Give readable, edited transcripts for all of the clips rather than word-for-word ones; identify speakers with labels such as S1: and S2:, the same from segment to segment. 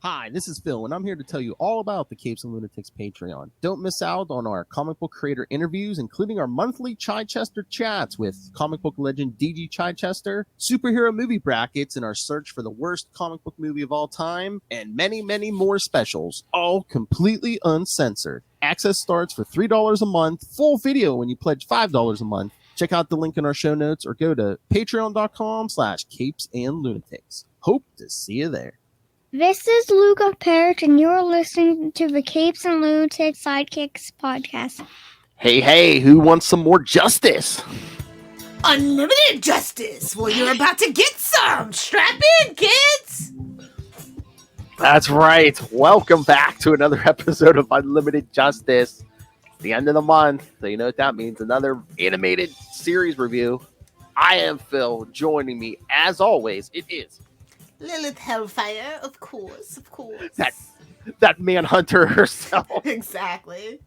S1: Hi, this is Phil, and I'm here to tell you all about the Capes and Lunatics Patreon. Don't miss out on our comic book creator interviews, including our monthly Chichester chats with comic book legend DG Chichester, superhero movie brackets in our search for the worst comic book movie of all time, and many, many more specials, all completely uncensored. Access starts for $3 a month, full video when you pledge $5 a month. Check out the link in our show notes or go to patreon.com/CapesandLunatics. Hope to see you there.
S2: This is Luca Perich, and you're listening to the Capes and Lunatics Sidekicks podcast.
S1: Hey, who wants some more justice?
S3: Unlimited justice! Well, you're about to get some! Strap in, kids!
S1: That's right. Welcome back to another episode of Unlimited Justice. It's the end of the month, so you know what that means. Another animated series review. I am Phil. Joining me, as always, it is
S3: Lilith Hellfire, of course.
S1: that Manhunter herself.
S3: Exactly.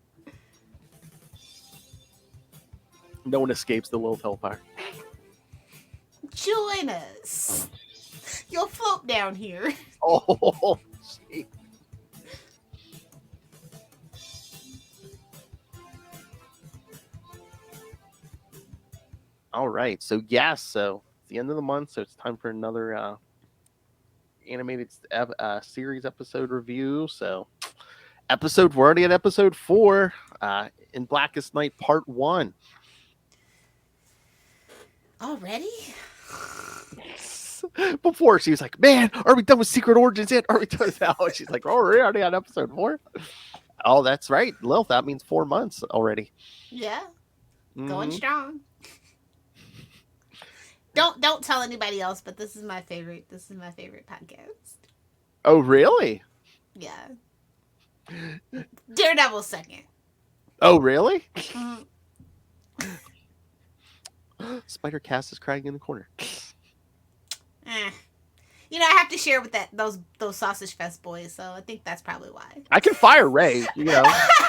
S1: No one escapes the Lilith Hellfire.
S3: Join us. You'll float down here.
S1: Oh, gee. All right. So it's the end of the month, so it's time for another animated series episode review. So we're already at episode 4 in Blackest Night Part 1.
S3: Already?
S1: Before she was like, man, are we done with Secret Origins yet? Are we done with that? She's like, oh, we're already on episode 4. Oh, that's right, Lilith. That means 4 months already.
S3: Yeah. Going strong. Don't tell anybody else, but this is my favorite podcast.
S1: Oh, really?
S3: Yeah. Daredevil second.
S1: Oh, really? Spider Cass is crying in the corner.
S3: You know, I have to share with those Sausage Fest boys, so I think that's probably why.
S1: I can fire Ray, you know.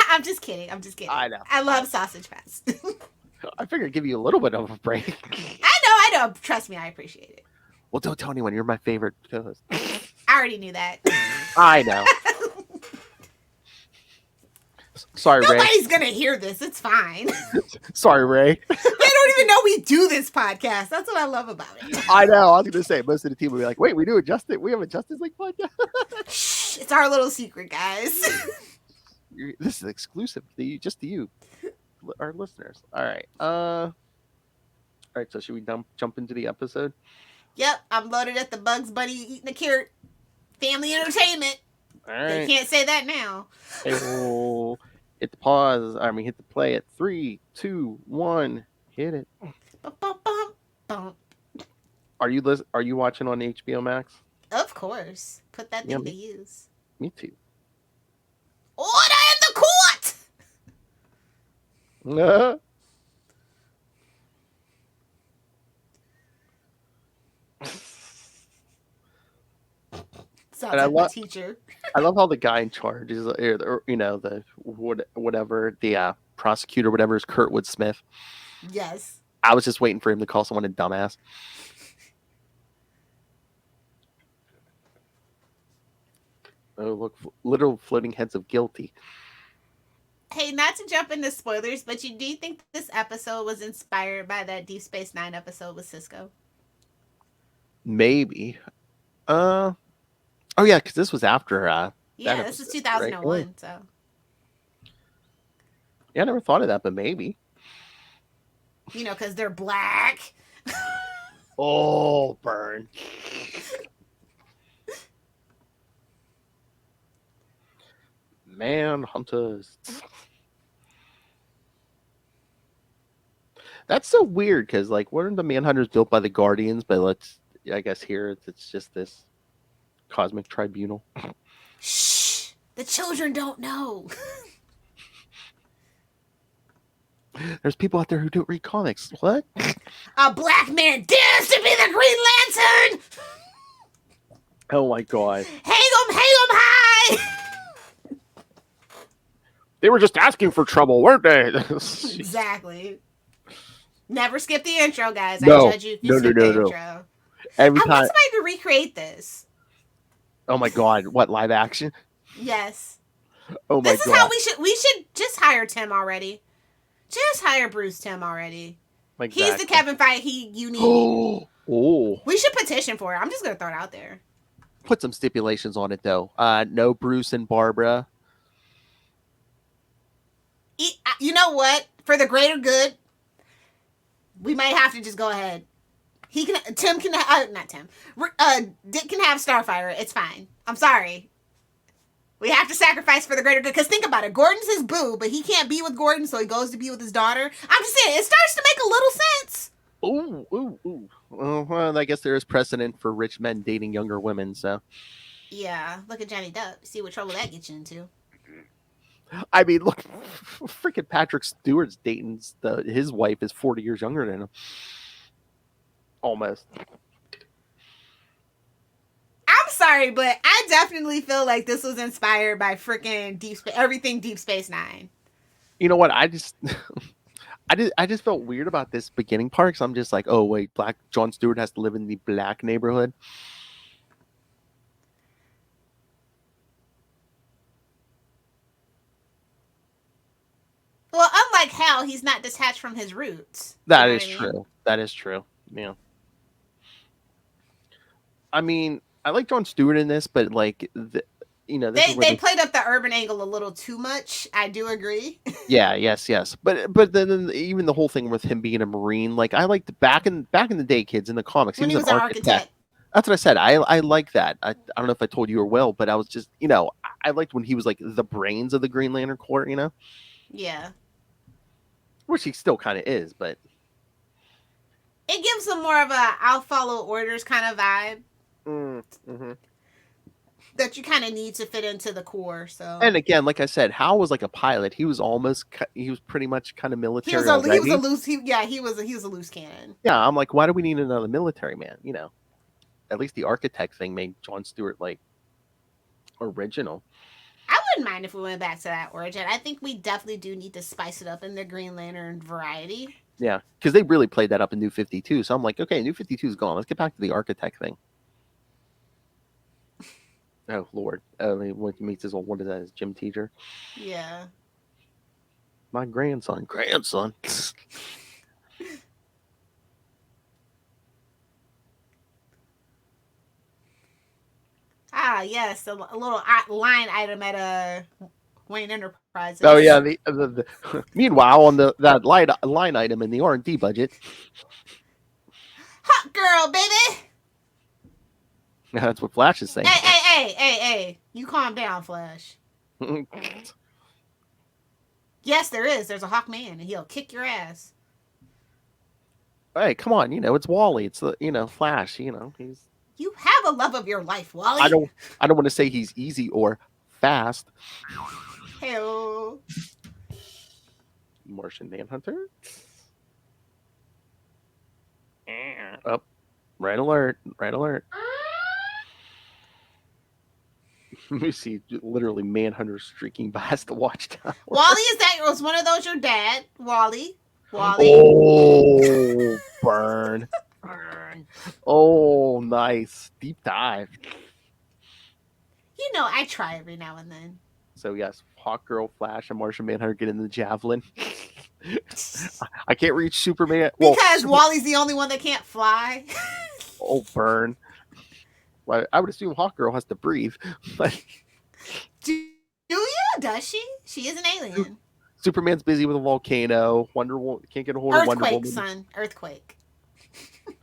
S3: I'm just kidding.
S1: I know.
S3: I love Sausage Fest.
S1: I figured I'd give you a little bit of a break.
S3: I know. Trust me, I appreciate it.
S1: Well, don't tell anyone. You're my favorite co-host.
S3: I already knew that.
S1: I know. Sorry, Ray.
S3: Nobody's going to hear this. It's fine.
S1: Sorry, Ray.
S3: They don't even know we do this podcast. That's what I love about it.
S1: I know. I was going to say, most of the team will be like, wait, we have a Justice League podcast?
S3: Shh, it's our little secret, guys.
S1: This is exclusive just to you, our listeners. All right. All right, so should we jump into the episode?
S3: Yep, I'm loaded at the Bugs Bunny eating a carrot. Family entertainment.
S1: All right.
S3: They can't say that now.
S1: Hey, hit the pause. Hit the play at 3, 2, 1. Hit it. Are you watching on HBO Max?
S3: Of course. Put that thing to use.
S1: Me too.
S3: Order in the court! Sounds like my teacher.
S1: I love how the guy in charge is, the whatever the prosecutor, whatever is Kurtwood Smith.
S3: Yes.
S1: I was just waiting for him to call someone a dumbass. Oh, look, little floating heads of guilty.
S3: Hey, not to jump into spoilers, but do you think this episode was inspired by that Deep Space Nine episode with Cisco?
S1: Maybe. Oh yeah, because this was after.
S3: This was 2001. Right? So.
S1: Yeah, I never thought of that, but maybe.
S3: You know, because they're black.
S1: Oh, burn. Manhunters. That's so weird because, like, weren't the Manhunters built by the Guardians? But I guess here it's just this cosmic tribunal.
S3: Shh! The children don't know.
S1: There's people out there who don't read comics. What?
S3: A black man dares to be the Green Lantern!
S1: Oh my god.
S3: Hang 'em high!
S1: They were just asking for trouble, weren't they?
S3: Exactly. Never skip the intro, guys.
S1: No.
S3: I judge you if you skip the intro.
S1: Every time.
S3: I want somebody to recreate this.
S1: Oh my god, what, live action?
S3: Yes.
S1: Oh my
S3: This is
S1: god.
S3: how we should just hire Tim already. Just hire Bruce Tim already.
S1: Exactly.
S3: He's the Kevin Feige you need.
S1: Oh.
S3: We should petition for it. I'm just gonna throw it out there.
S1: Put some stipulations on it though. No Bruce and Barbara.
S3: You know what? For the greater good, we might have to just go ahead. Tim can not Tim. Dick can have Starfire. It's fine. I'm sorry. We have to sacrifice for the greater good. Because think about it. Gordon's his boo, but he can't be with Gordon, so he goes to be with his daughter. I'm just saying, it starts to make a little sense.
S1: Ooh. Well, I guess there is precedent for rich men dating younger women, so.
S3: Yeah, look at Johnny Depp. See what trouble that gets you into.
S1: I mean, look, freaking Patrick Stewart's dating his wife is 40 years younger than him. Almost.
S3: I'm sorry, but I definitely feel like this was inspired by freaking everything Deep Space Nine.
S1: You know what? I just felt weird about this beginning part because I'm just like, oh wait, Jon Stewart has to live in the black neighborhood.
S3: Well, unlike Hal, he's not detached from his roots.
S1: That is true. That is true. Yeah. I mean, I like Jon Stewart in this, but like, they
S3: played up the urban angle a little too much. I do agree.
S1: Yeah, yes. But then even the whole thing with him being a Marine, like I liked back in the day, kids in the comics,
S3: when he was an architect.
S1: That's what I said. I like that. I don't know if I told you or Will, but I was just, I liked when he was like the brains of the Green Lantern Corps,
S3: Yeah.
S1: Which he still kind of is, but
S3: it gives him more of a I'll follow orders kind of vibe.
S1: Mm-hmm.
S3: That you kind of need to fit into the Corps. So,
S1: and again, like I said, Hal was like a pilot. He was pretty much kind of military.
S3: He was a loose cannon.
S1: Yeah, I'm like, why do we need another military man? At least the architect thing made Jon Stewart like original.
S3: I wouldn't mind if we went back to that origin. I think we definitely do need to spice it up in the Green Lantern variety.
S1: Yeah, because they really played that up in New 52. So I'm like, okay, New 52 is gone. Let's get back to the architect thing. Oh, Lord. When he meets his what is that, his gym teacher?
S3: Yeah.
S1: My grandson.
S3: Ah, yes, a little line item at Wayne Enterprises.
S1: Oh yeah. The meanwhile, on that line item in the R&D budget,
S3: hot girl, baby.
S1: That's what Flash is saying.
S3: Hey! You calm down, Flash. Yes, there is. There's a Hawkman, and he'll kick your ass.
S1: Hey, come on! It's Wally. It's the Flash. He's.
S3: You have a love of your life, Wally.
S1: I don't want to say he's easy or fast.
S3: Hello.
S1: Martian Manhunter. Oh, red alert! You see, literally Manhunter streaking past the watchtower.
S3: Wally, was one of those your dad? Wally.
S1: Oh, burn. Oh, nice. Deep dive.
S3: I try every now and then.
S1: So, yes, Hawkgirl, Flash, and Martian Manhunter get in the javelin. I can't reach Superman.
S3: Because Wally's the only one that can't fly.
S1: Oh, burn. Well, I would assume Hawkgirl has to breathe. But
S3: do you? Does she? She is an alien.
S1: Superman's busy with a volcano. Wonder Woman can't get a hold of Wonder Woman.
S3: Earthquake, son. Earthquake.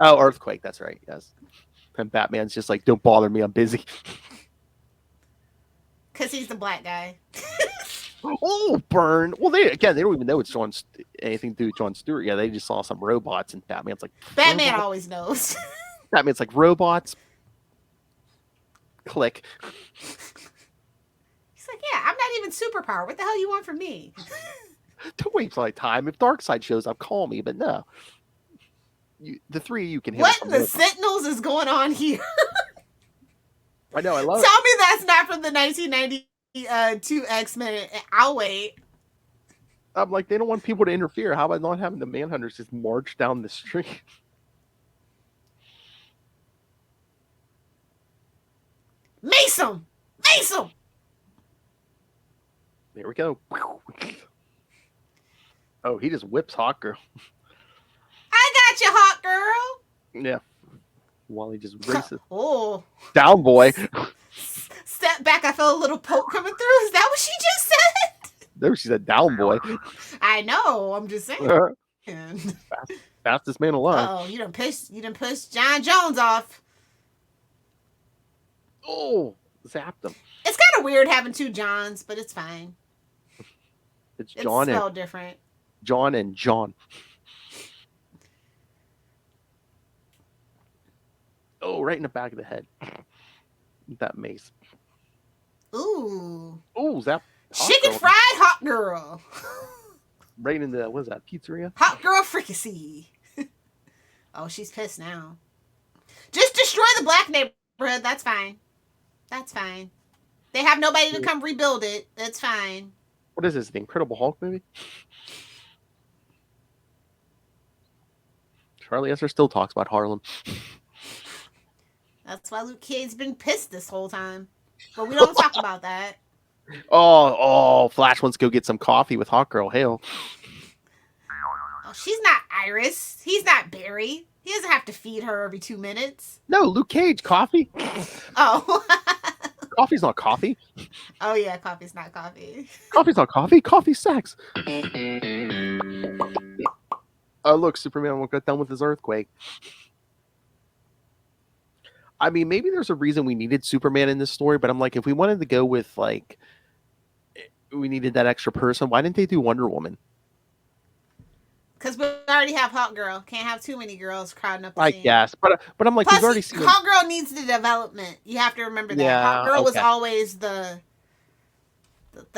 S1: Oh, Earthquake. That's right. Yes. And Batman's just like, don't bother me. I'm busy.
S3: Because he's the black guy.
S1: Oh, burn. Well, they don't even know it's anything to do with Jon Stewart. Yeah, they just saw some robots, and Batman's like...
S3: Batman always knows.
S1: Batman's like, robots. Click.
S3: He's like, yeah, I'm not even superpower. What the hell you want from me?
S1: Don't wait till I time. If Darkseid shows up, call me. But no. The three of you can hit.
S3: What in the Sentinels is going on here?
S1: I know, I love it.
S3: Tell me that's not from the 1992 X-Men. I'll wait.
S1: I'm like, they don't want people to interfere. How about not having the Manhunters just march down the street?
S3: Mace him! Mace him!
S1: There we go. Oh, he just whips Hawk Girl.
S3: I got you, hot girl.
S1: Yeah. While he just races.
S3: Oh.
S1: Down, boy.
S3: Step back, I felt a little poke coming through. Is that what she just said?
S1: There she said, down, boy.
S3: I know, I'm just saying.
S1: Fastest man alive.
S3: Oh, you done pushed John Jones off.
S1: Oh, zapped him.
S3: It's kind of weird having two Johns, but it's fine.
S1: It's John
S3: spelled
S1: and
S3: different.
S1: John and John. Oh, right in the back of the head. That mace.
S3: Ooh.
S1: Oh, zap.
S3: Chicken fried hot girl.
S1: Right into, what is that, pizzeria?
S3: Hot girl fricassee. Oh, she's pissed now. Just destroy the black neighborhood. That's fine. That's fine. They have nobody to come rebuild it. That's fine.
S1: What is this, the Incredible Hulk movie? Charlie Esther still talks about Harlem.
S3: That's why Luke Cage's been pissed this whole time. But we don't talk about that.
S1: Oh, Flash wants to go get some coffee with Hawk Girl. Hell.
S3: Oh, she's not Iris. He's not Barry. He doesn't have to feed her every 2 minutes.
S1: No, Luke Cage, coffee.
S3: Oh.
S1: Coffee's not coffee.
S3: Oh, yeah, coffee's not coffee.
S1: Coffee's not coffee. Coffee's sex. Oh, look, Superman won't get done with his earthquake. I mean, maybe there's a reason we needed Superman in this story, but I'm like, if we wanted to go with, like, we needed that extra person, why didn't they do Wonder Woman?
S3: Because we already have Hawk Girl. Can't have too many girls crowding up the scene.
S1: I guess, but I'm like,
S3: plus,
S1: you've already seen
S3: Hawk Girl needs the development. You have to remember that.
S1: Yeah,
S3: Hawk Girl was
S1: okay.
S3: always the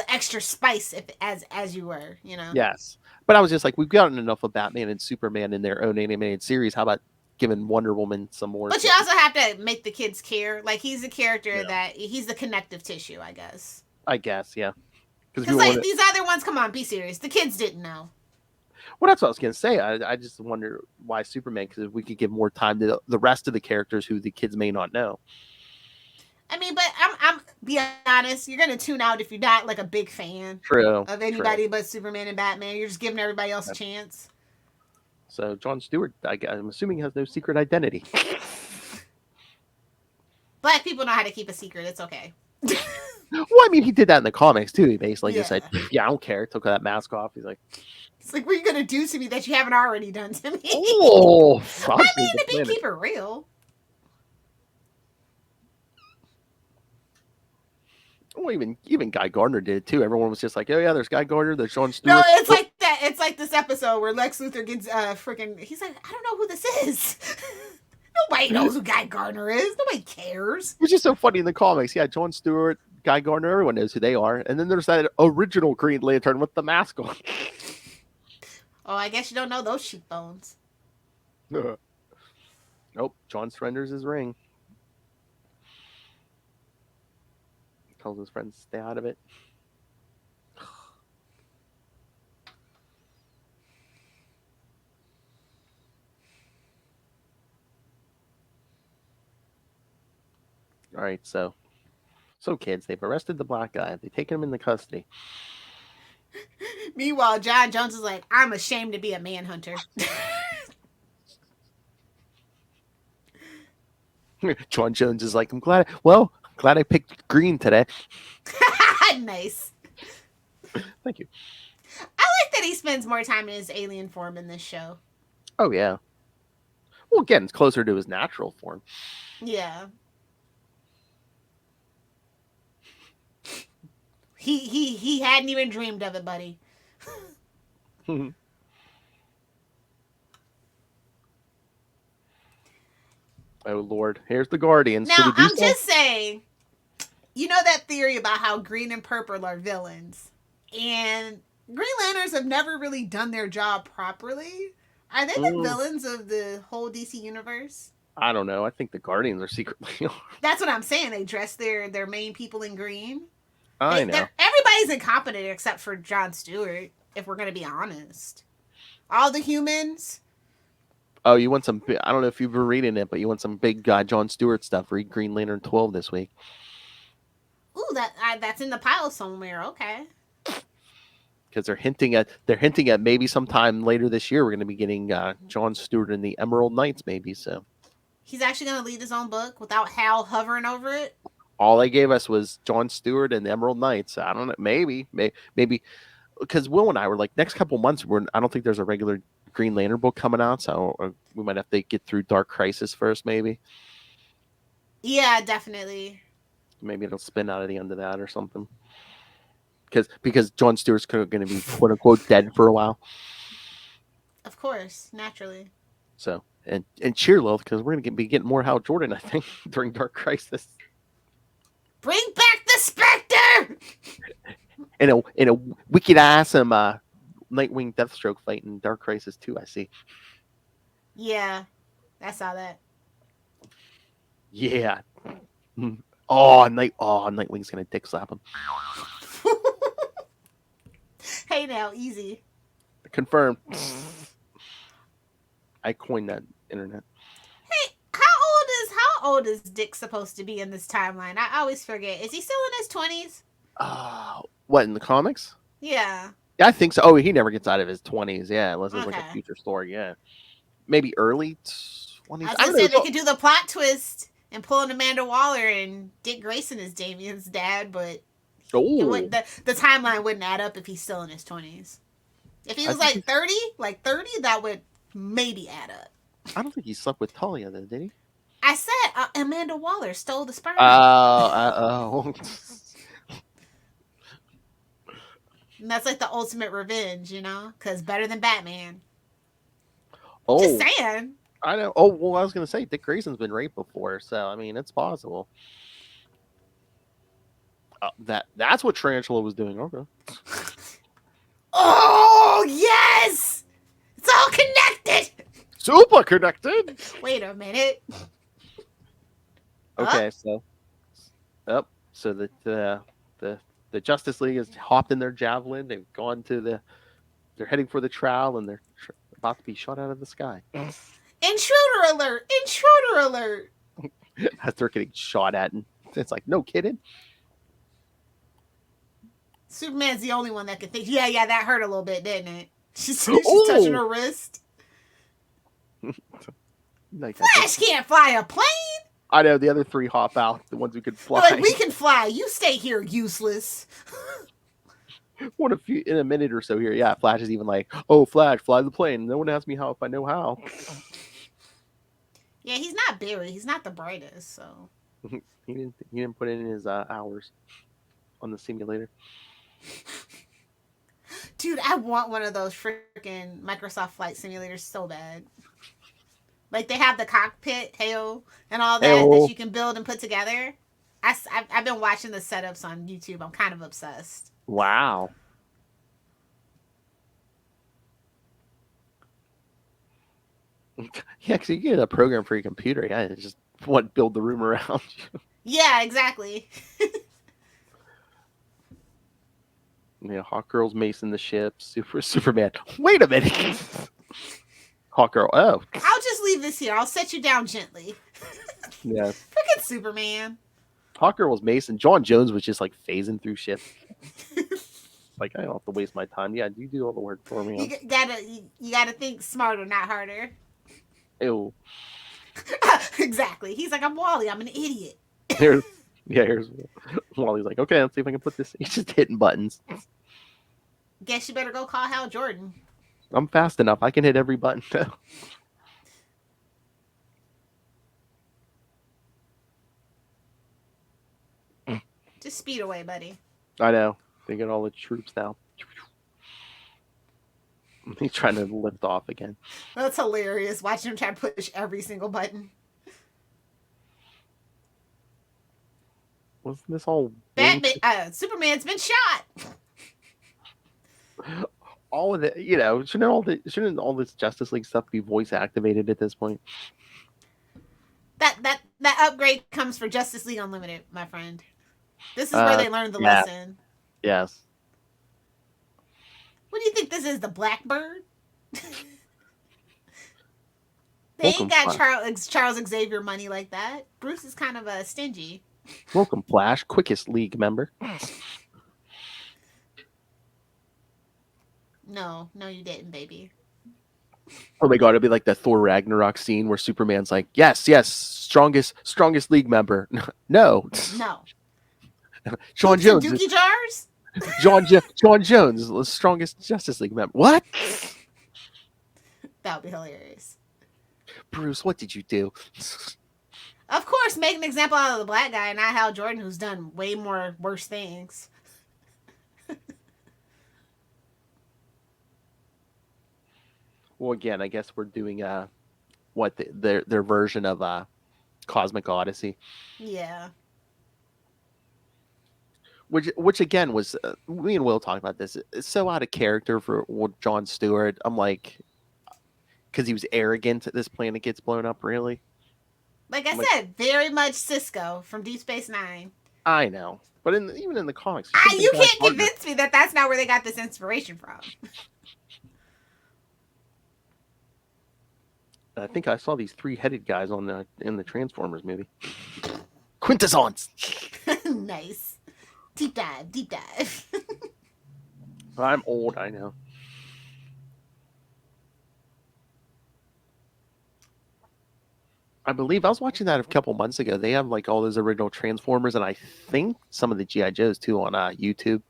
S3: extra spice, as you were, you know.
S1: Yes, but I was just like, we've gotten enough of Batman and Superman in their own animated series. How about giving Wonder Woman some more?
S3: But you also have to make the kids care. Like, he's a character that he's the connective tissue, I guess.
S1: I guess, yeah.
S3: Because like these other ones, come on, be serious. The kids didn't know.
S1: Well, that's what I was gonna say. I just wonder why Superman, because if we could give more time to the rest of the characters who the kids may not know.
S3: I mean, but I'm be honest, you're gonna tune out if you're not like a big fan of anybody but Superman and Batman. You're just giving everybody else a chance.
S1: So Jon Stewart, I'm assuming, has no secret identity.
S3: Black people know how to keep a secret. It's okay.
S1: Well, I mean, he did that in the comics too. He basically just said, "Yeah, I don't care." Took that mask off. He's like,
S3: "It's like, what are you gonna do to me that you haven't already done to me?"
S1: Oh,
S3: I mean, to keep it real.
S1: Well, even Guy Gardner did it too. Everyone was just like, "Oh yeah, there's Guy Gardner, there's Jon Stewart."
S3: No, it's like that. It's like this episode where Lex Luthor gets freaking. He's like, "I don't know who this is." Nobody knows who Guy Gardner is. Nobody cares.
S1: Which is so funny in the comics. Yeah, Jon Stewart, Guy Gardner, everyone knows who they are. And then there's that original Green Lantern with the mask on.
S3: Oh, I guess you don't know those cheekbones.
S1: Nope, John surrenders his ring. Tells his friends to stay out of it. All right, so kids, they've arrested the black guy. They've taken him into custody.
S3: Meanwhile, John Jones is like, "I'm ashamed to be a manhunter."
S1: John Jones is like, I'm glad I picked green today.
S3: Nice.
S1: Thank you.
S3: I like that he spends more time in his alien form in this show.
S1: Oh, yeah. Well, again, it's closer to his natural form.
S3: Yeah. He hadn't even dreamed of it, buddy.
S1: Oh, Lord. Here's the Guardians.
S3: Now, I'm just saying, you know that theory about how green and purple are villains? And Green Lanterns have never really done their job properly. Are they the villains of the whole DC universe?
S1: I don't know. I think the Guardians are secretly.
S3: That's what I'm saying. They dress their main people in green.
S1: I know.
S3: Everybody's incompetent except for Jon Stewart, if we're going to be honest. All the humans.
S1: Oh, you want some... I don't know if you've been reading it, but you want some big guy Jon Stewart stuff. Read Green Lantern 12 this week.
S3: that's in the pile somewhere. Okay.
S1: Because they're hinting at maybe sometime later this year we're going to be getting Jon Stewart and the Emerald Knights, maybe. So
S3: He's actually going to lead his own book without Hal hovering over it.
S1: all they gave us was Jon Stewart and the Emerald Knights. I don't know, maybe because Will and I were like, next couple months, I don't think there's a regular Green Lantern book coming out, so we might have to get through Dark Crisis first, maybe.
S3: Yeah, definitely.
S1: Maybe it'll spin out at the end of that or something. Because Jon Stewart's going to be quote unquote dead for a while.
S3: Of course, naturally.
S1: So and cheer, Lilith, because we're going to be getting more Hal Jordan, I think, during Dark Crisis.
S3: Bring back the Spectre!
S1: In a wicked ass Nightwing Deathstroke fight in Dark Crisis 2, I see.
S3: Yeah, I saw that.
S1: Yeah. Nightwing's gonna dick slap him.
S3: Hey now, easy.
S1: Confirmed. I coined that internet.
S3: Hey, how old is Dick supposed to be in this timeline? I always forget. Is he still in his 20s?
S1: What, in the comics?
S3: Yeah.
S1: Yeah, I think so. Oh, he never gets out of his 20s. Yeah, unless it's like
S3: Okay.
S1: a future story. Yeah, maybe early 20s.
S3: I was gonna say they could do the plot twist and pull in Amanda Waller and Dick Grayson as Damien's dad, but the timeline wouldn't add up if he's still in his 20s. If he was like 30, that would maybe add up.
S1: I don't think he slept with Talia, though, did he?
S3: I said Amanda Waller stole the sperm.
S1: Oh.
S3: And that's like the ultimate revenge, you know? Because better than Batman.
S1: Oh.
S3: Just saying.
S1: I know. Oh, well, I was going to say, Dick Grayson's been raped before, so, I mean, it's possible. That's what Tarantula was doing. Okay.
S3: Oh, yes! It's all connected!
S1: Super connected!
S3: Wait a minute.
S1: Okay, so the Justice League has hopped in their Javelin. They've gone they're heading for the trial, and they're about to be shot out of the sky.
S3: Intruder alert! Intruder alert!
S1: As they're getting shot at, and it's like, no kidding.
S3: Superman's the only one that can think. Yeah, that hurt a little bit, didn't it? She's touching her wrist. Flash can't fly a plane.
S1: I know, the other three hop out, the ones who could fly.
S3: Like, we can fly. You stay here, useless.
S1: In a minute or so here, yeah, Flash is even like, oh, Flash, fly the plane. No one asked me how if I know how.
S3: Yeah, he's not Barry. He's not the brightest, so.
S1: He didn't put in his hours on the simulator.
S3: Dude, I want one of those freaking Microsoft Flight Simulators so bad. Like, they have the cockpit, and all that you can build and put together. I've been watching the setups on YouTube. I'm kind of obsessed.
S1: Wow. Yeah, because you get a program for your computer. Yeah, just build the room around you.
S3: Yeah, exactly.
S1: Yeah, Hawkgirl's macing the ship. Superman. Wait a minute. Hawkgirl. Oh.
S3: I'll just leave this here. I'll set you down gently.
S1: Yeah.
S3: Freaking Superman.
S1: Hawkgirl was macing. John Jones was just like phasing through shit. Like, I don't have to waste my time. Yeah, you do all the work for me.
S3: You gotta think smarter, not harder.
S1: Ew.
S3: Exactly. He's like, I'm Wally. I'm an idiot.
S1: Here's Wally's like, okay, let's see if I can put this. He's just hitting buttons.
S3: Guess you better go call Hal Jordan.
S1: I'm fast enough. I can hit every button.
S3: Just speed away, buddy.
S1: I know. They get all the troops now. He's trying to lift off again.
S3: That's hilarious. Watching him try to push every single button.
S1: Wasn't this all
S3: Superman's been shot.
S1: all of it? You know, shouldn't all this Justice League stuff be voice activated at this point?
S3: That upgrade comes for Justice League Unlimited, my friend. This is where they learned the lesson.
S1: Yes.
S3: What do you think this is, the Blackbird? They ain't got Charles Xavier money like that. Bruce is kind of stingy.
S1: Welcome, Flash, quickest league member.
S3: No, you didn't, baby.
S1: Oh my god, it'd be like that Thor Ragnarok scene where Superman's like, yes, strongest league member. No.
S3: No.
S1: Sean
S3: Hoops and
S1: Jones.
S3: Dookie jars?
S1: Sean Jones is the strongest Justice League member. What?
S3: That would be hilarious.
S1: Bruce, what did you do?
S3: Of course, make an example out of the black guy, not Hal Jordan, who's done way more worse things.
S1: Well, again, I guess we're doing their version of Cosmic Odyssey.
S3: Yeah.
S1: Which again was me and Will talking about this. It's so out of character for Jon Stewart. I'm like, because he was arrogant. This planet gets blown up. Really?
S3: Like I said, very much Cisco from Deep Space Nine.
S1: I know, but even in the comics,
S3: you can't convince me that that's not where they got this inspiration from.
S1: I think I saw these 3-headed guys in the Transformers movie. Quintessence.
S3: Nice. Deep dive.
S1: I'm old, I know. I believe I was watching that a couple months ago. They have like all those original Transformers, and I think some of the G.I. Joes too on YouTube.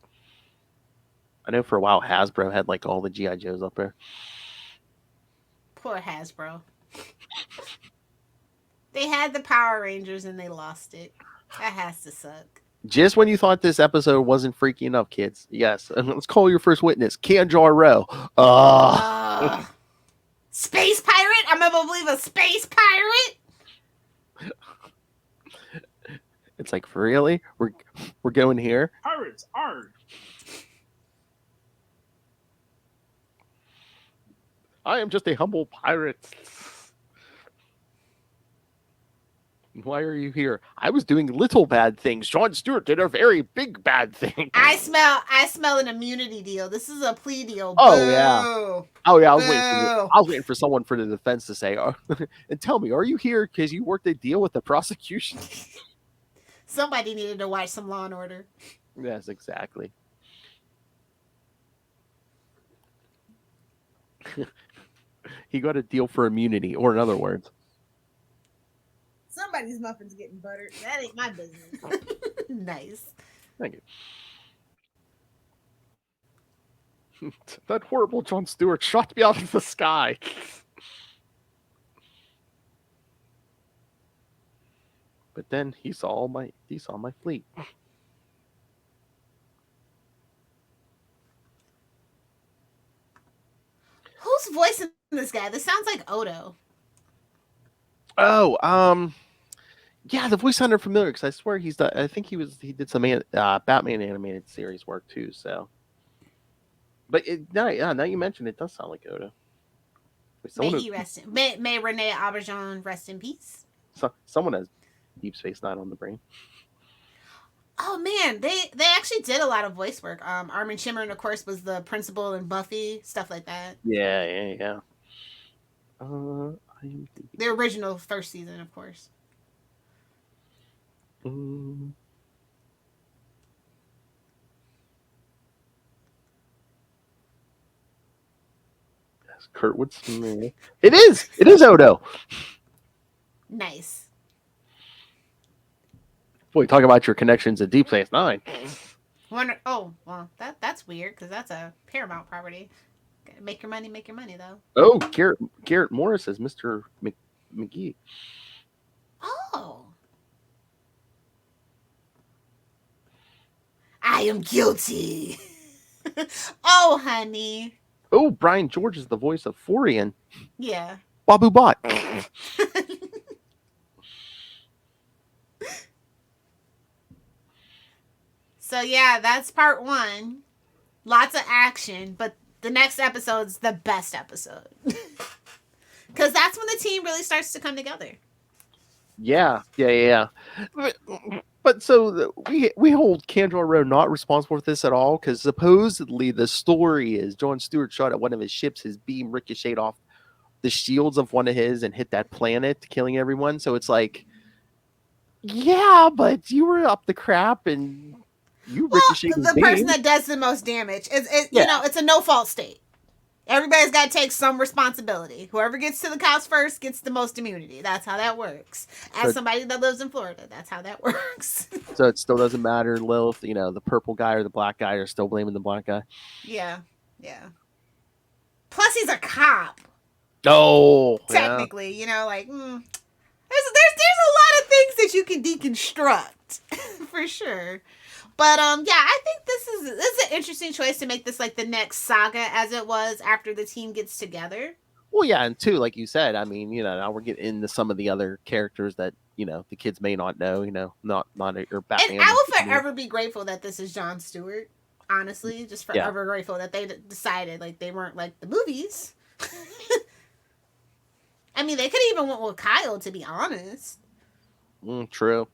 S1: I know for a while Hasbro had like all the G.I. Joes up there.
S3: Poor Hasbro. They had the Power Rangers and they lost it. That has to suck.
S1: Just when you thought this episode wasn't freaky enough, kids. Yes. Let's call your first witness. Kanjar Row.
S3: Space pirate? I'm gonna believe a space pirate?
S1: It's like, really? We're going here?
S4: Pirates are.
S1: I am just a humble pirate. Why are you here? I was doing little bad things. Jon Stewart did a very big bad thing.
S3: I smell an immunity deal. This is a plea deal.
S1: Oh,
S3: Boo.
S1: yeah. Oh yeah, I was waiting for someone for the defense to say, and tell me, are you here because you worked a deal with the prosecution?
S3: Somebody needed to watch some Law and Order.
S1: Yes, exactly. He got a deal for immunity, or in other words.
S3: Somebody's muffin's getting buttered. That ain't my business. Nice.
S1: Thank you. That horrible Jon Stewart shot me out of the sky. But then he saw my fleet.
S3: Who's voicing this guy? This sounds like Odo.
S1: Oh, yeah, the voice sounded familiar because I swear I think he did some Batman animated series work too. So, but now you mentioned it, does sound like Odo.
S3: May Renee Auberjonois rest in peace.
S1: Someone has Deep Space Nine on the brain.
S3: Oh man, they actually did a lot of voice work. Armin Shimmer, of course, was the principal in Buffy, stuff like that.
S1: Yeah.
S3: The original first season, of course.
S1: Yes, Kurtwood Smith. It is Odo.
S3: Nice.
S1: Boy, talk about your connections at Deep Space Nine.
S3: Oh, well, that's weird because that's a Paramount property. Make your money, though.
S1: Oh, Garrett Morris as Mr. McGee.
S3: Oh. I am guilty. Oh, honey.
S1: Oh, Brian George is the voice of Forian.
S3: Yeah.
S1: Babu Bot.
S3: So, yeah, that's part 1. Lots of action, but the next episode's the best episode. Because that's when the team really starts to come together.
S1: Yeah. But so we hold Kanjar Row not responsible for this at all, because supposedly the story is Jon Stewart shot at one of his ships, his beam ricocheted off the shields of one of his and hit that planet, killing everyone. So it's like, Yeah, but you were up the crap and you
S3: Well,
S1: ricocheted
S3: the person that does the most damage is, it's a no fault state. Everybody's got to take some responsibility. Whoever gets to the cops first gets the most immunity. That's how that works. As somebody that lives in Florida, that's how that works.
S1: So it still doesn't matter, Lilith, the purple guy or the black guy are still blaming the black guy.
S3: Yeah. Plus, he's a cop.
S1: Oh,
S3: technically, there's a lot of things that you can deconstruct for sure. But I think this is an interesting choice to make this like the next saga as it was after the team gets together.
S1: Well, yeah, and two, like you said, I mean, now we're getting into some of the other characters that the kids may not know, not your Batman.
S3: And I will forever be grateful that this is Jon Stewart. Honestly, just forever grateful that they decided like they weren't like the movies. I mean, they could have even went with Kyle, to be honest.
S1: True.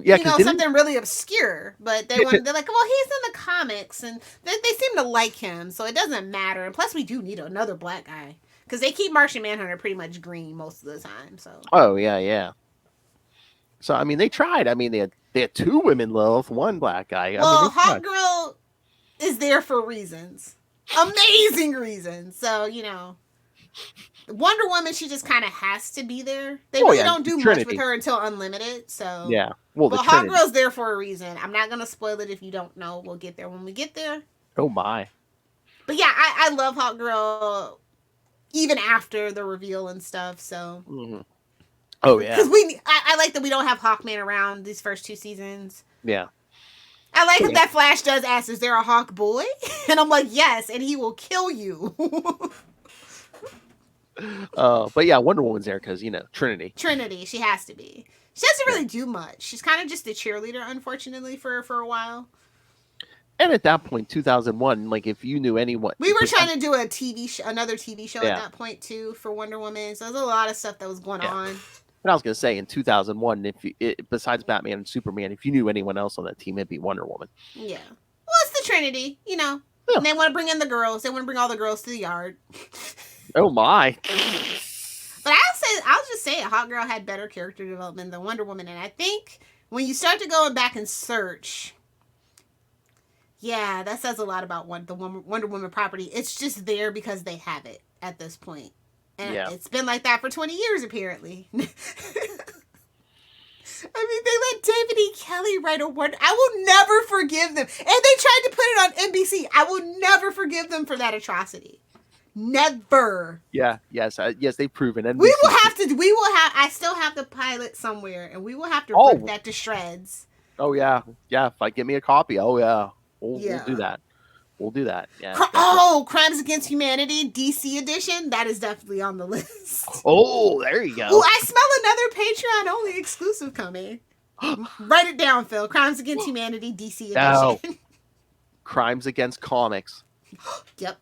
S1: Yeah,
S3: something really obscure, but they're like, well, he's in the comics, and they seem to like him, so it doesn't matter. And plus, we do need another black guy because they keep Martian Manhunter pretty much green most of the time. So.
S1: Oh yeah. So I mean, they tried. I mean, they had two women, Lilith, one black guy.
S3: Well, Hawk Girl is there for reasons, amazing reasons. So Wonder Woman, she just kind of has to be there. They really don't do much with her until Unlimited. So
S1: yeah, well,
S3: Hawk Girl's there for a reason. I'm not gonna spoil it if you don't know. We'll get there when we get there.
S1: Oh my!
S3: But yeah, I love Hawk Girl even after the reveal and stuff. So
S1: oh yeah,
S3: because I like that we don't have Hawkman around these first two seasons.
S1: Yeah.
S3: I like that Flash does ask, "Is there a Hawk boy?" And I'm like, "Yes," and he will kill you.
S1: But yeah, Wonder Woman's there because Trinity.
S3: Trinity, she has to be. She doesn't really do much. She's kind of just a cheerleader, unfortunately, for a while.
S1: And at that point, 2001, like if you knew anyone,
S3: we were trying to do another TV show at that point too for Wonder Woman. So there's a lot of stuff that was going on.
S1: But I was gonna say in 2001, besides Batman and Superman, if you knew anyone else on that team, it'd be Wonder Woman.
S3: Yeah. Well, it's the Trinity, Yeah. And they want to bring in the girls. They want to bring all the girls to the yard.
S1: Oh my!
S3: But I'll just say it. Hawk Girl had better character development than Wonder Woman, and I think when you start to go back and search, yeah, that says a lot about the Wonder Woman property. It's just there because they have it at this point, and it's been like that for 20 years apparently. I mean, they let David E. Kelly write a word. I will never forgive them, and they tried to put it on NBC. I will never forgive them for that atrocity. Never.
S1: Yeah. Yes. They've proven. NBC.
S3: We will have. I still have the pilot somewhere, and we will have to rip that to shreds.
S1: Oh yeah. If I get me a copy, we'll do that. We'll do that. Yeah.
S3: Crimes Against Humanity DC edition. That is definitely on the list.
S1: Oh, there you go.
S3: Oh, I smell another Patreon only exclusive coming. Write it down, Phil. Crimes Against Humanity DC edition.
S1: No. Crimes Against Comics.
S3: Yep.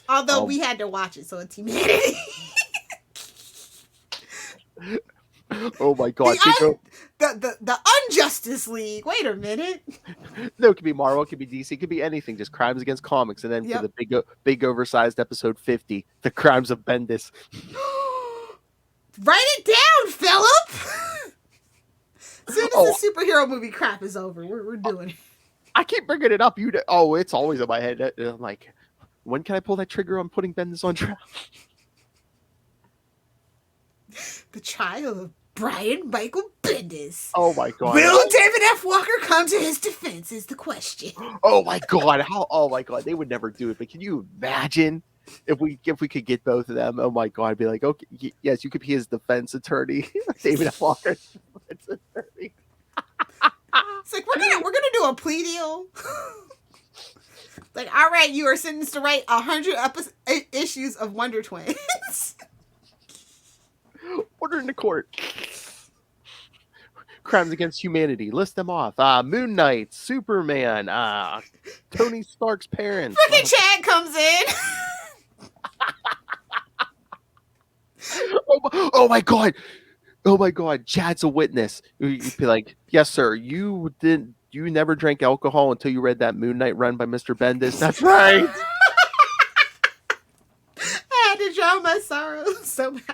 S3: Although we had to watch it, so it's humanity.
S1: Oh my god!
S3: The Unjustice League. Wait a minute.
S1: No, it could be Marvel, it could be DC, it could be anything. Just Crimes Against Comics, and then for the big oversized episode 50, the Crimes of Bendis.
S3: Write it down, Philip. As soon as the superhero movie crap is over, we're doing it.
S1: I keep bringing it up. It's always in my head. I'm like, when can I pull that trigger on putting Bendis on trial?
S3: The trial of Brian Michael Bendis.
S1: Oh my god!
S3: Will David F. Walker come to his defense? Is the question.
S1: Oh my god! Oh my god! They would never do it. But can you imagine if we could get both of them? Oh my god! I'd be like, okay, yes, you could be his defense attorney, David F. Walker. Defense attorney.
S3: It's like we're gonna do a plea deal. Like, all right, you are sentenced to write 100 issues of Wonder Twins.
S1: Order in the court. Crimes Against Humanity. List them off. Moon Knight, Superman, Tony Stark's parents.
S3: Frickin' Chad comes in.
S1: Oh my god. Oh my god. Chad's a witness. You'd be like, yes, sir. You never drank alcohol until you read that Moon Knight run by Mr. Bendis. That's right.
S3: I had to drown my sorrows somehow.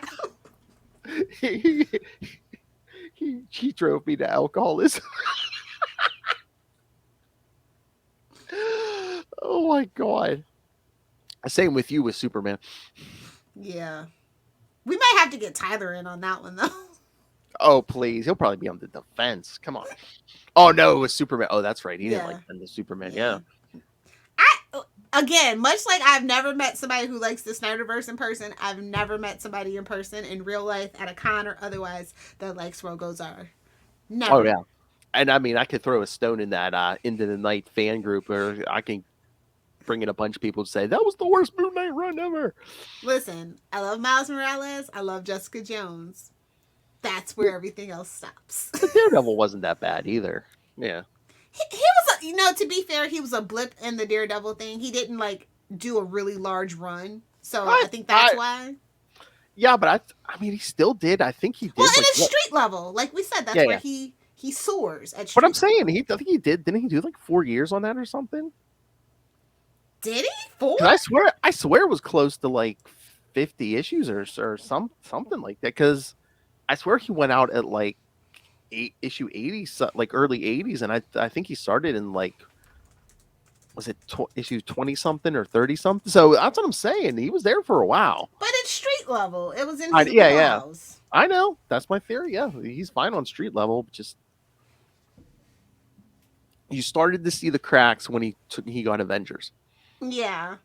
S4: She drove me to alcoholism. Oh my god. Same with you with Superman.
S3: Yeah. We might have to get Tyler in on that one, though.
S4: Oh, please. He'll probably be on the defense. Come on. Oh, no, it was Superman. Oh, that's right. He didn't like the Superman. Yeah.
S3: Again, much like I've never met somebody who likes the Snyderverse in person, I've never met somebody in person, in real life, at a con or otherwise, that likes Rogozar. Never.
S4: Oh, yeah. And I mean, I could throw a stone in that Into the Night fan group, or I can bring in a bunch of people to say, that was the worst Moon Knight run ever.
S3: Listen, I love Miles Morales. I love Jessica Jones. That's where everything else stops.
S4: The Daredevil wasn't that bad either. Yeah.
S3: He was, to be fair, he was a blip in the Daredevil thing. He didn't, do a really large run. So I think that's why.
S4: Yeah, but I mean, he still did. I think he did.
S3: Well, in his street level. Like we said, that's where he soars at street
S4: But I'm saying, I think he did. Didn't he do 4 years on that or something?
S3: Did he? 4?
S4: I swear it was close to 50 issues or something like that. Because I swear he went out at issue 80, early 80s, and I think he started in was it issue 20 something or 30 something? So that's what I'm saying. He was there for a while.
S3: But it's street level. It was in his
S4: house. I know. That's my theory. Yeah, he's fine on street level. Just you started to see the cracks when he got Avengers.
S3: Yeah.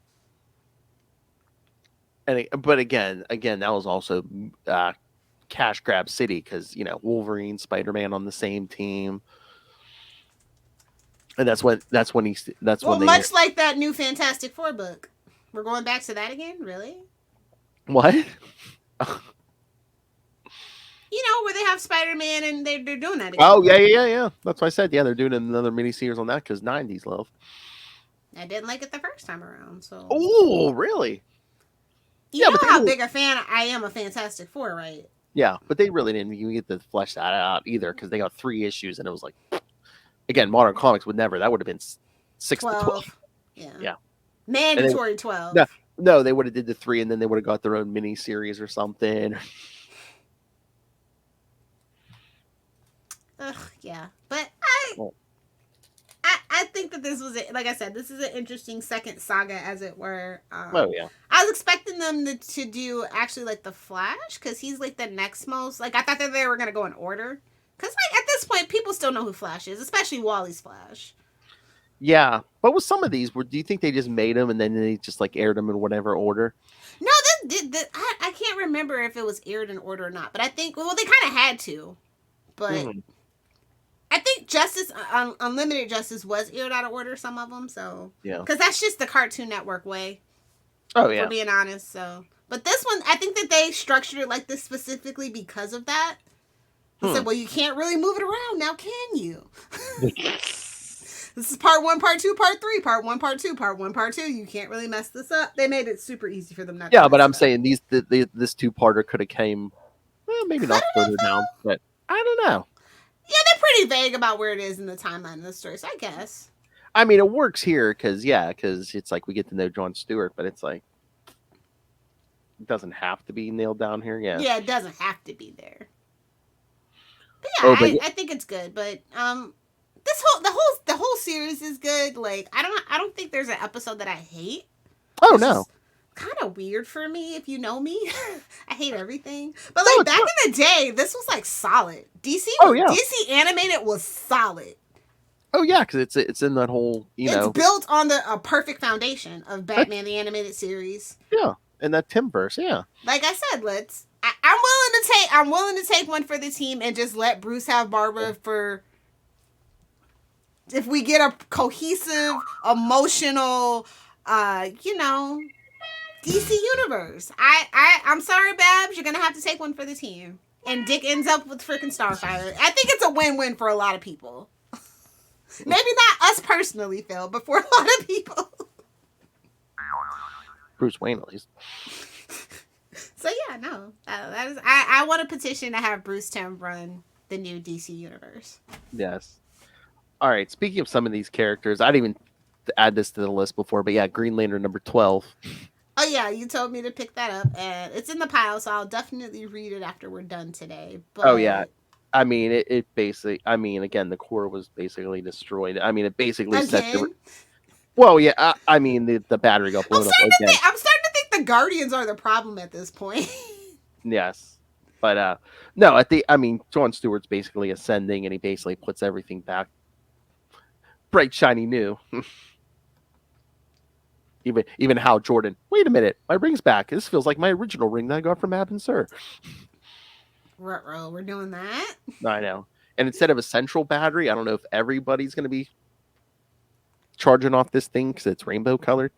S4: But again, that was also cash grab city because Wolverine, Spider-Man on the same team, and that's when
S3: much like that new Fantastic Four book. We're going back to that again, really?
S4: What?
S3: Where they have Spider-Man and they're doing that again.
S4: Oh yeah. That's why I said they're doing another miniseries on that because 90s love.
S3: I didn't like it the first time around, so.
S4: Oh, really?
S3: You know how big a fan I am of Fantastic Four, right?
S4: Yeah, but they really didn't even get to flesh that out either because they got 3 issues and it was again, Modern Comics would never. That would have been 6 to 12.
S3: Yeah. Mandatory 12.
S4: No, they would have did the 3 and then they would have got their own mini series or something.
S3: Ugh, yeah, but I think that this was like I said, this is an interesting second saga, as it were.
S4: Oh yeah.
S3: I was expecting them to do actually the Flash because he's the next most. I thought that they were gonna go in order because at this point people still know who Flash is, especially Wally's Flash.
S4: Yeah, but with some of these, do you think they just made them and then they just aired them in whatever order?
S3: No, I can't remember if it was aired in order or not, but I think they kind of had to, but. I think Justice, Unlimited Justice was aired out of order, some of them, so.
S4: Yeah.
S3: Because that's just the Cartoon Network way.
S4: Oh, yeah.
S3: For being honest, so. But this one, I think that they structured it like this specifically because of that. They said, well, you can't really move it around now, can you? This is part 1, part 2, part 3, part 1, part 2, part 1, part 2. You can't really mess this up. They made it super easy for them not to
S4: Yeah, but I'm
S3: up.
S4: saying this 2-parter could have came, maybe not further down, but I don't know.
S3: Yeah, they're pretty vague about where it is in the timeline of the story, so I guess.
S4: I mean, it works here because it's we get to know Jon Stewart, but it's it doesn't have to be nailed down here. Yeah.
S3: Yeah, it doesn't have to be there. But yeah, I think it's good. But the whole series is good. I don't think there's an episode that I hate.
S4: Oh no.
S3: Kind of weird for me if you know me. I hate everything. But back in the day, this was solid. DC animated was solid.
S4: Oh yeah, because it's in that whole
S3: it's built on a perfect foundation of Batman the Animated Series.
S4: Yeah, and that Timverse, yeah.
S3: Like I said, I'm willing to take one for the team and just let Bruce have Barbara for if we get a cohesive, emotional, DC Universe. I'm sorry, Babs. You're gonna have to take one for the team. And Dick ends up with freaking Starfire. I think it's a win-win for a lot of people. Maybe not us personally, Phil, but for a lot of people.
S4: Bruce Wayne, at least.
S3: So yeah, no, that is. I want a petition to have Bruce Timm run the new DC Universe.
S4: Yes. All right. Speaking of some of these characters, I didn't even add this to the list before, but yeah, Green Lantern number 12.
S3: Oh yeah, you told me to pick that up, and it's in the pile, so I'll definitely read it after we're done today. But
S4: oh yeah, I mean, it basically. I mean, again, the core was basically destroyed. I mean, it basically set the.
S3: Again,
S4: Well, yeah. I mean, the battery got blown up again.
S3: I'm starting to think the Guardians are the problem at this point.
S4: Yes, but no. I mean, Jon Stewart's basically ascending, and he basically puts everything back bright, shiny, new. Even Hal Jordan. Wait a minute, my ring's back. This feels like my original ring that I got from Abin Sur.
S3: Ruh-roh, we're doing that.
S4: I know. And instead of a central battery, I don't know if everybody's going to be charging off this thing because it's rainbow colored.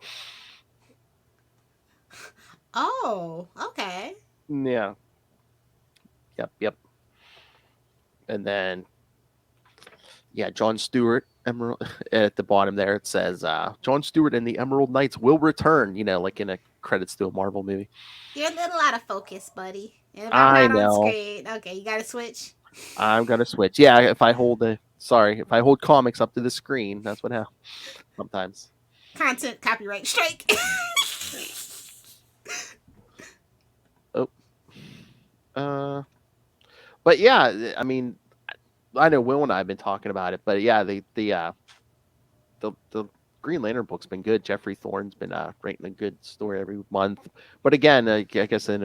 S3: Oh, okay.
S4: Yeah. Yep. And then, yeah, Jon Stewart, Emerald, at the bottom there, it says, Jon Stewart and the Emerald Knights will return, like in a credits to a Marvel movie.
S3: You're a little out of focus, buddy. And if
S4: I
S3: I'm not
S4: know.
S3: on screen, okay, you gotta switch.
S4: I'm going to switch. Yeah, if I hold comics up to the screen, that's what happens sometimes.
S3: Content copyright strike.
S4: But yeah, I mean, I know Will and I have been talking about it, but yeah, the Green Lantern book's been good. Jeffrey Thorne's been writing a good story every month. But again, I guess we're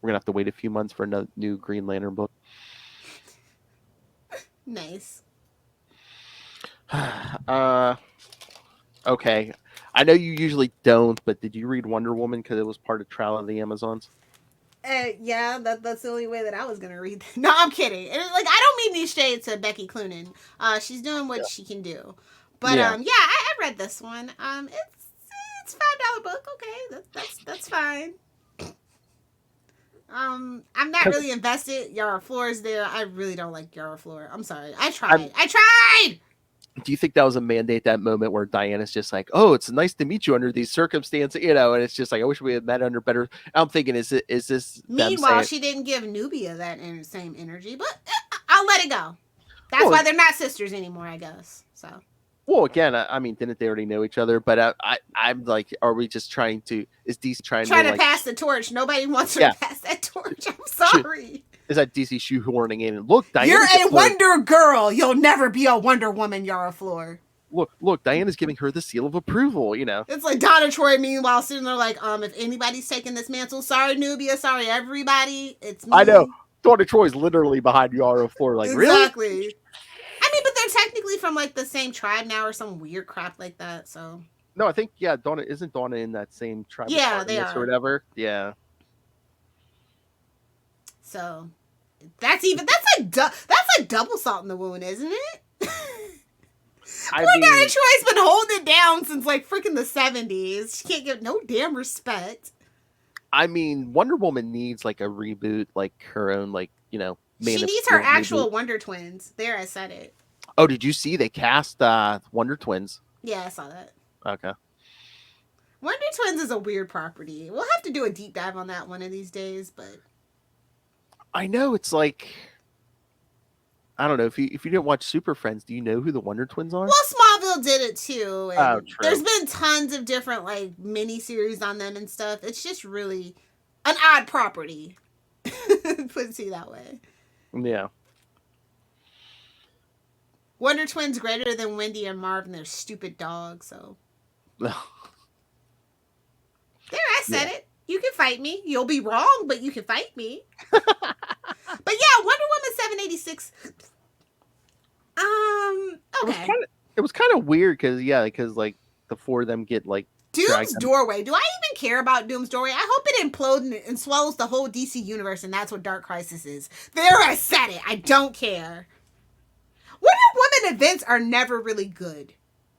S4: gonna have to wait a few months for another new Green Lantern book.
S3: Nice.
S4: Okay. I know you usually don't, but did you read Wonder Woman because it was part of Trial of the Amazons?
S3: Yeah, that's the only way that I was gonna read. No, I'm kidding. And, I don't mean these shades to Becky Cloonan. She's doing what she can do. But
S4: Yeah.
S3: I read this one. It's $5 book. Okay, that's fine. I'm not really invested. Yara Floor's there. I really don't like Yara Floor. I'm sorry. I tried.
S4: Do you think that was a mandate, that moment where Diana's just like, oh, it's nice to meet you under these circumstances, and it's just like, I wish we had met under better. I'm thinking, is this?
S3: Meanwhile, she didn't give Nubia that same energy, but I'll let it go. That's why they're not sisters anymore, I guess. So.
S4: Well, again, I mean, didn't they already know each other? But I'm like, are we just trying to? Is DC trying to
S3: pass the torch? Nobody wants her to pass that torch. I'm sorry.
S4: Is that DC shoehorning in? Look, Diana,
S3: you're a Wonder Girl. You'll never be a Wonder Woman, Yara Floor.
S4: Look, Diana's giving her the seal of approval.
S3: It's like Donna Troy. Meanwhile, sitting there like, if anybody's taking this mantle, sorry Nubia, sorry everybody, it's me.
S4: I know. Donna Troy's literally behind Yara Floor. Like,
S3: exactly.
S4: Really?
S3: I mean, but they're technically from the same tribe now, or some weird crap like that. So.
S4: No, I think Donna isn't in that same tribe.
S3: Yeah, they are.
S4: Or whatever. Yeah.
S3: So, that's like double salt in the wound, isn't it? Poor Donna Troy's been holding it down since freaking the 70s. She can't get no damn respect.
S4: I mean, Wonder Woman needs a reboot, her own
S3: she needs her actual Wonder Twins. There, I said it.
S4: Oh, did you see they cast Wonder Twins?
S3: Yeah, I saw that.
S4: Okay.
S3: Wonder Twins is a weird property. We'll have to do a deep dive on that one of these days, but
S4: I know it's I don't know if you didn't watch Super Friends, do you know who the Wonder Twins are?
S3: Well, Smallville did it too. And
S4: true.
S3: There's been tons of different mini series on them and stuff. It's just really an odd property. Put it that way.
S4: Yeah.
S3: Wonder Twins greater than Wendy and Marv and their stupid dog. So there, I said it. You can fight me. You'll be wrong, but you can fight me. But yeah, Wonder Woman 786. Okay.
S4: It was kind of weird because the four of them get
S3: Doom's Doorway. Do I even care about Doom's Doorway? I hope it implodes and swallows the whole DC universe, and that's what Dark Crisis is. There, I said it. I don't care. Wonder Woman events are never really good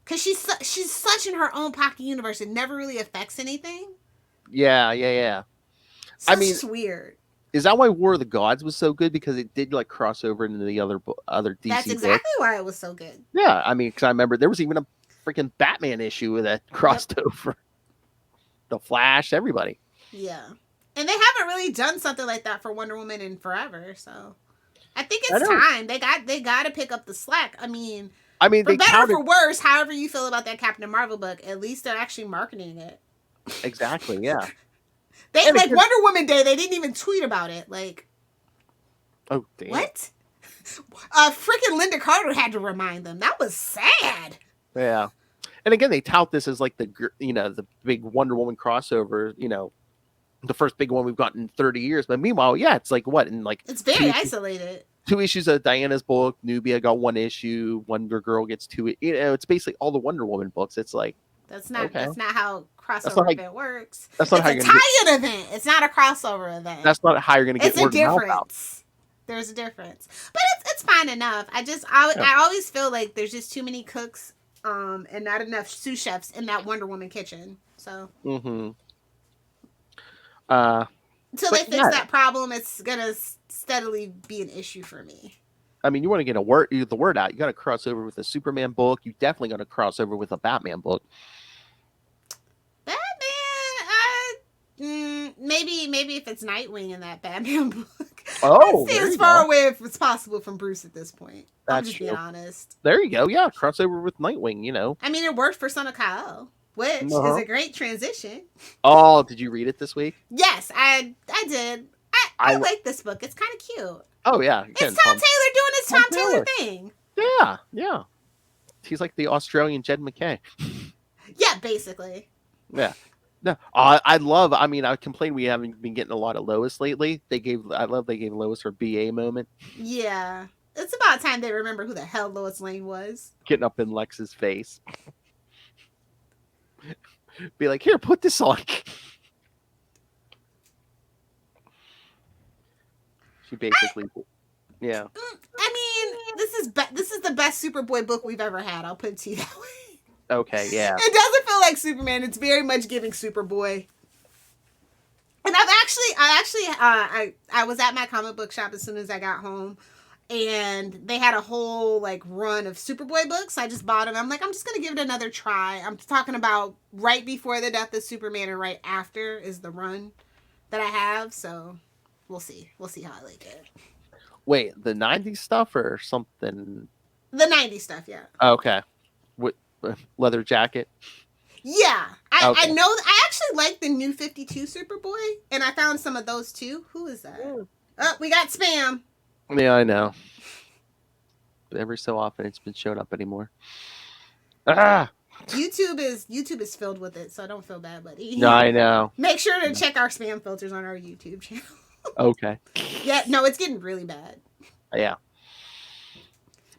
S3: because she's such in her own pocket universe. It never really affects anything.
S4: Yeah.
S3: So it's just weird.
S4: Is that why War of the Gods was so good? Because it did cross over into the other DC.
S3: That's exactly why it was so good.
S4: Yeah, I mean, because I remember there was even a freaking Batman issue that crossed over. The Flash, everybody.
S3: Yeah, and they haven't really done something like that for Wonder Woman in forever. So I think it's time they got to pick up the slack. I mean, for better or for worse, however you feel about that Captain Marvel book, at least they're actually marketing it.
S4: Exactly. Yeah.
S3: They Wonder Woman Day. They didn't even tweet about it.
S4: Oh, damn.
S3: What? Freaking Linda Carter had to remind them. That was sad.
S4: Yeah. And again, they tout this as like the big Wonder Woman crossover, the first big one we've gotten in 30 years. But meanwhile, yeah, it's like what? In like
S3: it's very isolated.
S4: 2 issues of Diana's book. Nubia got 1 issue. Wonder Girl gets 2. It's basically all the Wonder Woman books. It's like
S3: that's not how crossover event works.
S4: That's not
S3: it's a tie-in event. It's not a crossover event.
S4: That's not how you're going to get word of mouth out.
S3: There's a difference, but it's fine enough. I always feel like there's just too many cooks, and not enough sous chefs in that Wonder Woman kitchen. So.
S4: Mm-hmm.
S3: Until they fix that problem, it's gonna steadily be an issue for me.
S4: I mean, you want to get the word out. You got to cross over with a Superman book. You definitely got to cross over with a Batman book.
S3: Batman, maybe if it's Nightwing in that Batman book.
S4: Oh,
S3: stay as far away as possible from Bruce at this point. I'm just being honest.
S4: There you go. Yeah, crossover with Nightwing.
S3: I mean, it worked for Son of Kal-El, which is a great transition.
S4: Oh, did you read it this week?
S3: Yes, I did. I like this book. It's kind of cute.
S4: Oh yeah,
S3: it's Tom Taylor doing his Tom Taylor thing.
S4: Yeah. He's like the Australian Jed McKay.
S3: Yeah, basically.
S4: Yeah. No, I complain we haven't been getting a lot of Lois lately. They gave Lois her BA moment.
S3: Yeah. It's about time they remember who the hell Lois Lane was.
S4: Getting up in Lex's face. Be like, here, put this on. She basically, yeah.
S3: I mean, this is the best Superboy book we've ever had. I'll put it to you that way.
S4: Okay, yeah.
S3: It doesn't feel like Superman. It's very much giving Superboy. And I was at my comic book shop as soon as I got home, and they had a whole like run of Superboy books. I just bought them. I'm like, I'm just gonna give it another try. I'm talking about right before the death of Superman and right after is the run that I have. So we'll see. We'll see how I like it.
S4: Wait, the 90s stuff or something?
S3: The 90s stuff, yeah.
S4: Okay. With leather jacket?
S3: Yeah. I know. I actually like the new 52 Superboy, and I found some of those too. Who is that? Oh, we got spam.
S4: Yeah, I know. But every so often it's been showing up anymore. Ah!
S3: YouTube is filled with it, so don't feel bad, buddy.
S4: No, I know.
S3: Make sure to check our spam filters on our YouTube channel.
S4: Okay.
S3: Yeah, no, it's getting really bad.
S4: Yeah.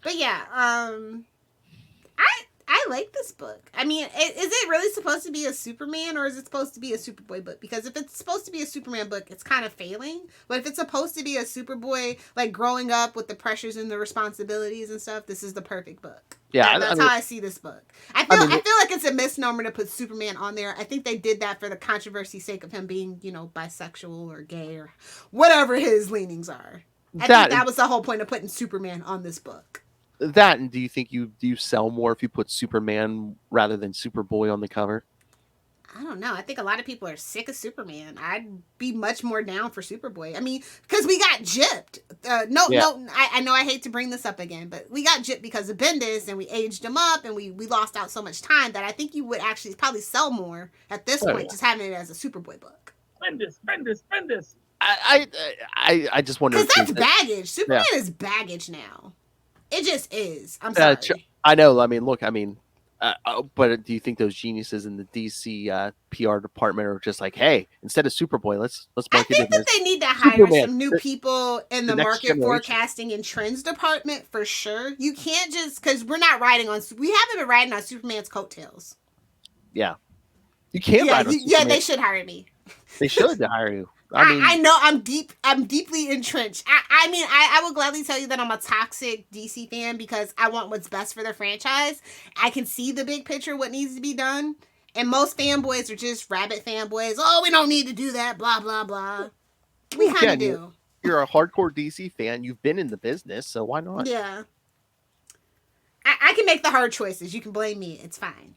S3: But yeah, I like this book. I mean, is it really supposed to be a Superman or is it supposed to be a Superboy book? Because if it's supposed to be a Superman book, it's kind of failing. But if it's supposed to be a Superboy, like growing up with the pressures and the responsibilities and stuff, this is the perfect book.
S4: Yeah,
S3: that's how I see this book. I feel like it's a misnomer to put Superman on there. I think they did that for the controversy's sake of him being, bisexual or gay or whatever his leanings are. I think that was the whole point of putting Superman on this book.
S4: That, and do you think do you sell more if you put Superman rather than Superboy on the cover?
S3: I don't know. I think a lot of people are sick of Superman. I'd be much more down for Superboy. I mean, because we got gypped. I know I hate to bring this up again, but we got gypped because of Bendis, and we aged him up, and we lost out so much time that I think you would actually probably sell more at this point, just having it as a Superboy book.
S5: Bendis.
S4: I just wonder
S3: because that's baggage. Superman is baggage now. It just is. I'm sorry.
S4: I know. I mean, look. I mean, but do you think those geniuses in the DC PR department are just like, hey, instead of Superboy, let's market it? I think
S3: that they need to hire some new people in the market forecasting and trends department for sure. You can't just because we haven't been riding on Superman's coattails.
S4: Yeah, you can't.
S3: They should hire me.
S4: They should hire you.
S3: I know I'm deeply entrenched. I will gladly tell you that I'm a toxic DC fan because I want what's best for the franchise. I can see the big picture, what needs to be done. And most fanboys are just rabbit fanboys. Oh, we don't need to do that, blah, blah, blah. We kind of do.
S4: You're a hardcore DC fan. You've been in the business, so why not?
S3: Yeah. I can make the hard choices. You can blame me. It's fine.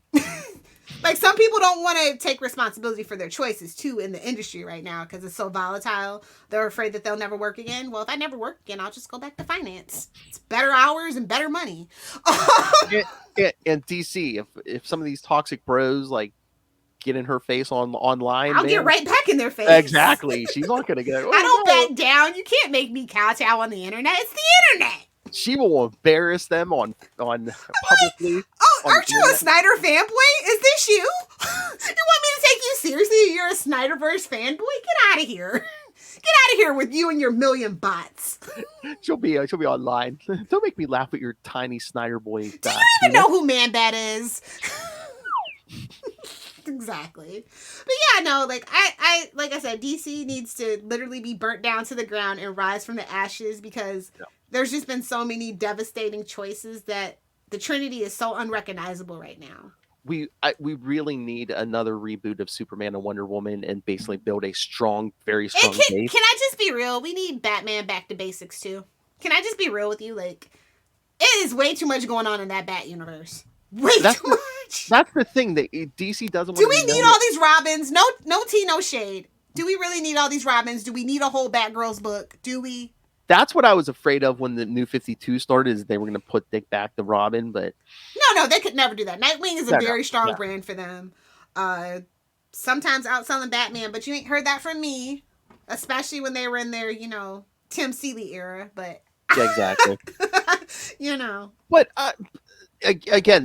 S3: Like, some people don't want to take responsibility for their choices, too, in the industry right now because it's so volatile. They're afraid that they'll never work again. Well, if I never work again, I'll just go back to finance. It's better hours and better money.
S4: And DC, if some of these toxic bros, like, get in her face online.
S3: I'll
S4: man.
S3: get right back in their face.
S4: Exactly. She's not gonna get.
S3: I don't back down. You can't make me kowtow on the internet. It's the internet.
S4: She will embarrass them on publicly.
S3: Oh,
S4: on
S3: aren't
S4: the
S3: you a
S4: internet.
S3: Snyder fanboy? Is this you? You want me to take you seriously? You're a Snyderverse fanboy? Get out of here. Get out of here with you and your million bots.
S4: She'll be online. Don't make me laugh at your tiny Snyder boy.
S3: Do you even know who Man-Bat is? Exactly. But yeah, no, like I said, DC needs to literally be burnt down to the ground and rise from the ashes, because there's just been so many devastating choices that the Trinity is so unrecognizable right now.
S4: We really need another reboot of Superman and Wonder Woman and basically build a very strong base.
S3: Can I just be real? We need Batman back to basics too. Can I just be real with you? Like, it is way too much going on in that Bat universe. Way too much.
S4: That's the thing that DC doesn't.
S3: Do we need all these Robins? No tea, no shade. Do we really need all these Robins? Do we need a whole Batgirls book? Do we?
S4: That's what I was afraid of when the New 52 started, is they were going to put Dick back to Robin, but
S3: no, they could never do that. Nightwing is a very strong brand for them. Sometimes outselling Batman, but you ain't heard that from me, especially when they were in their, Tim Seeley era. But
S4: yeah, exactly.
S3: But
S4: again,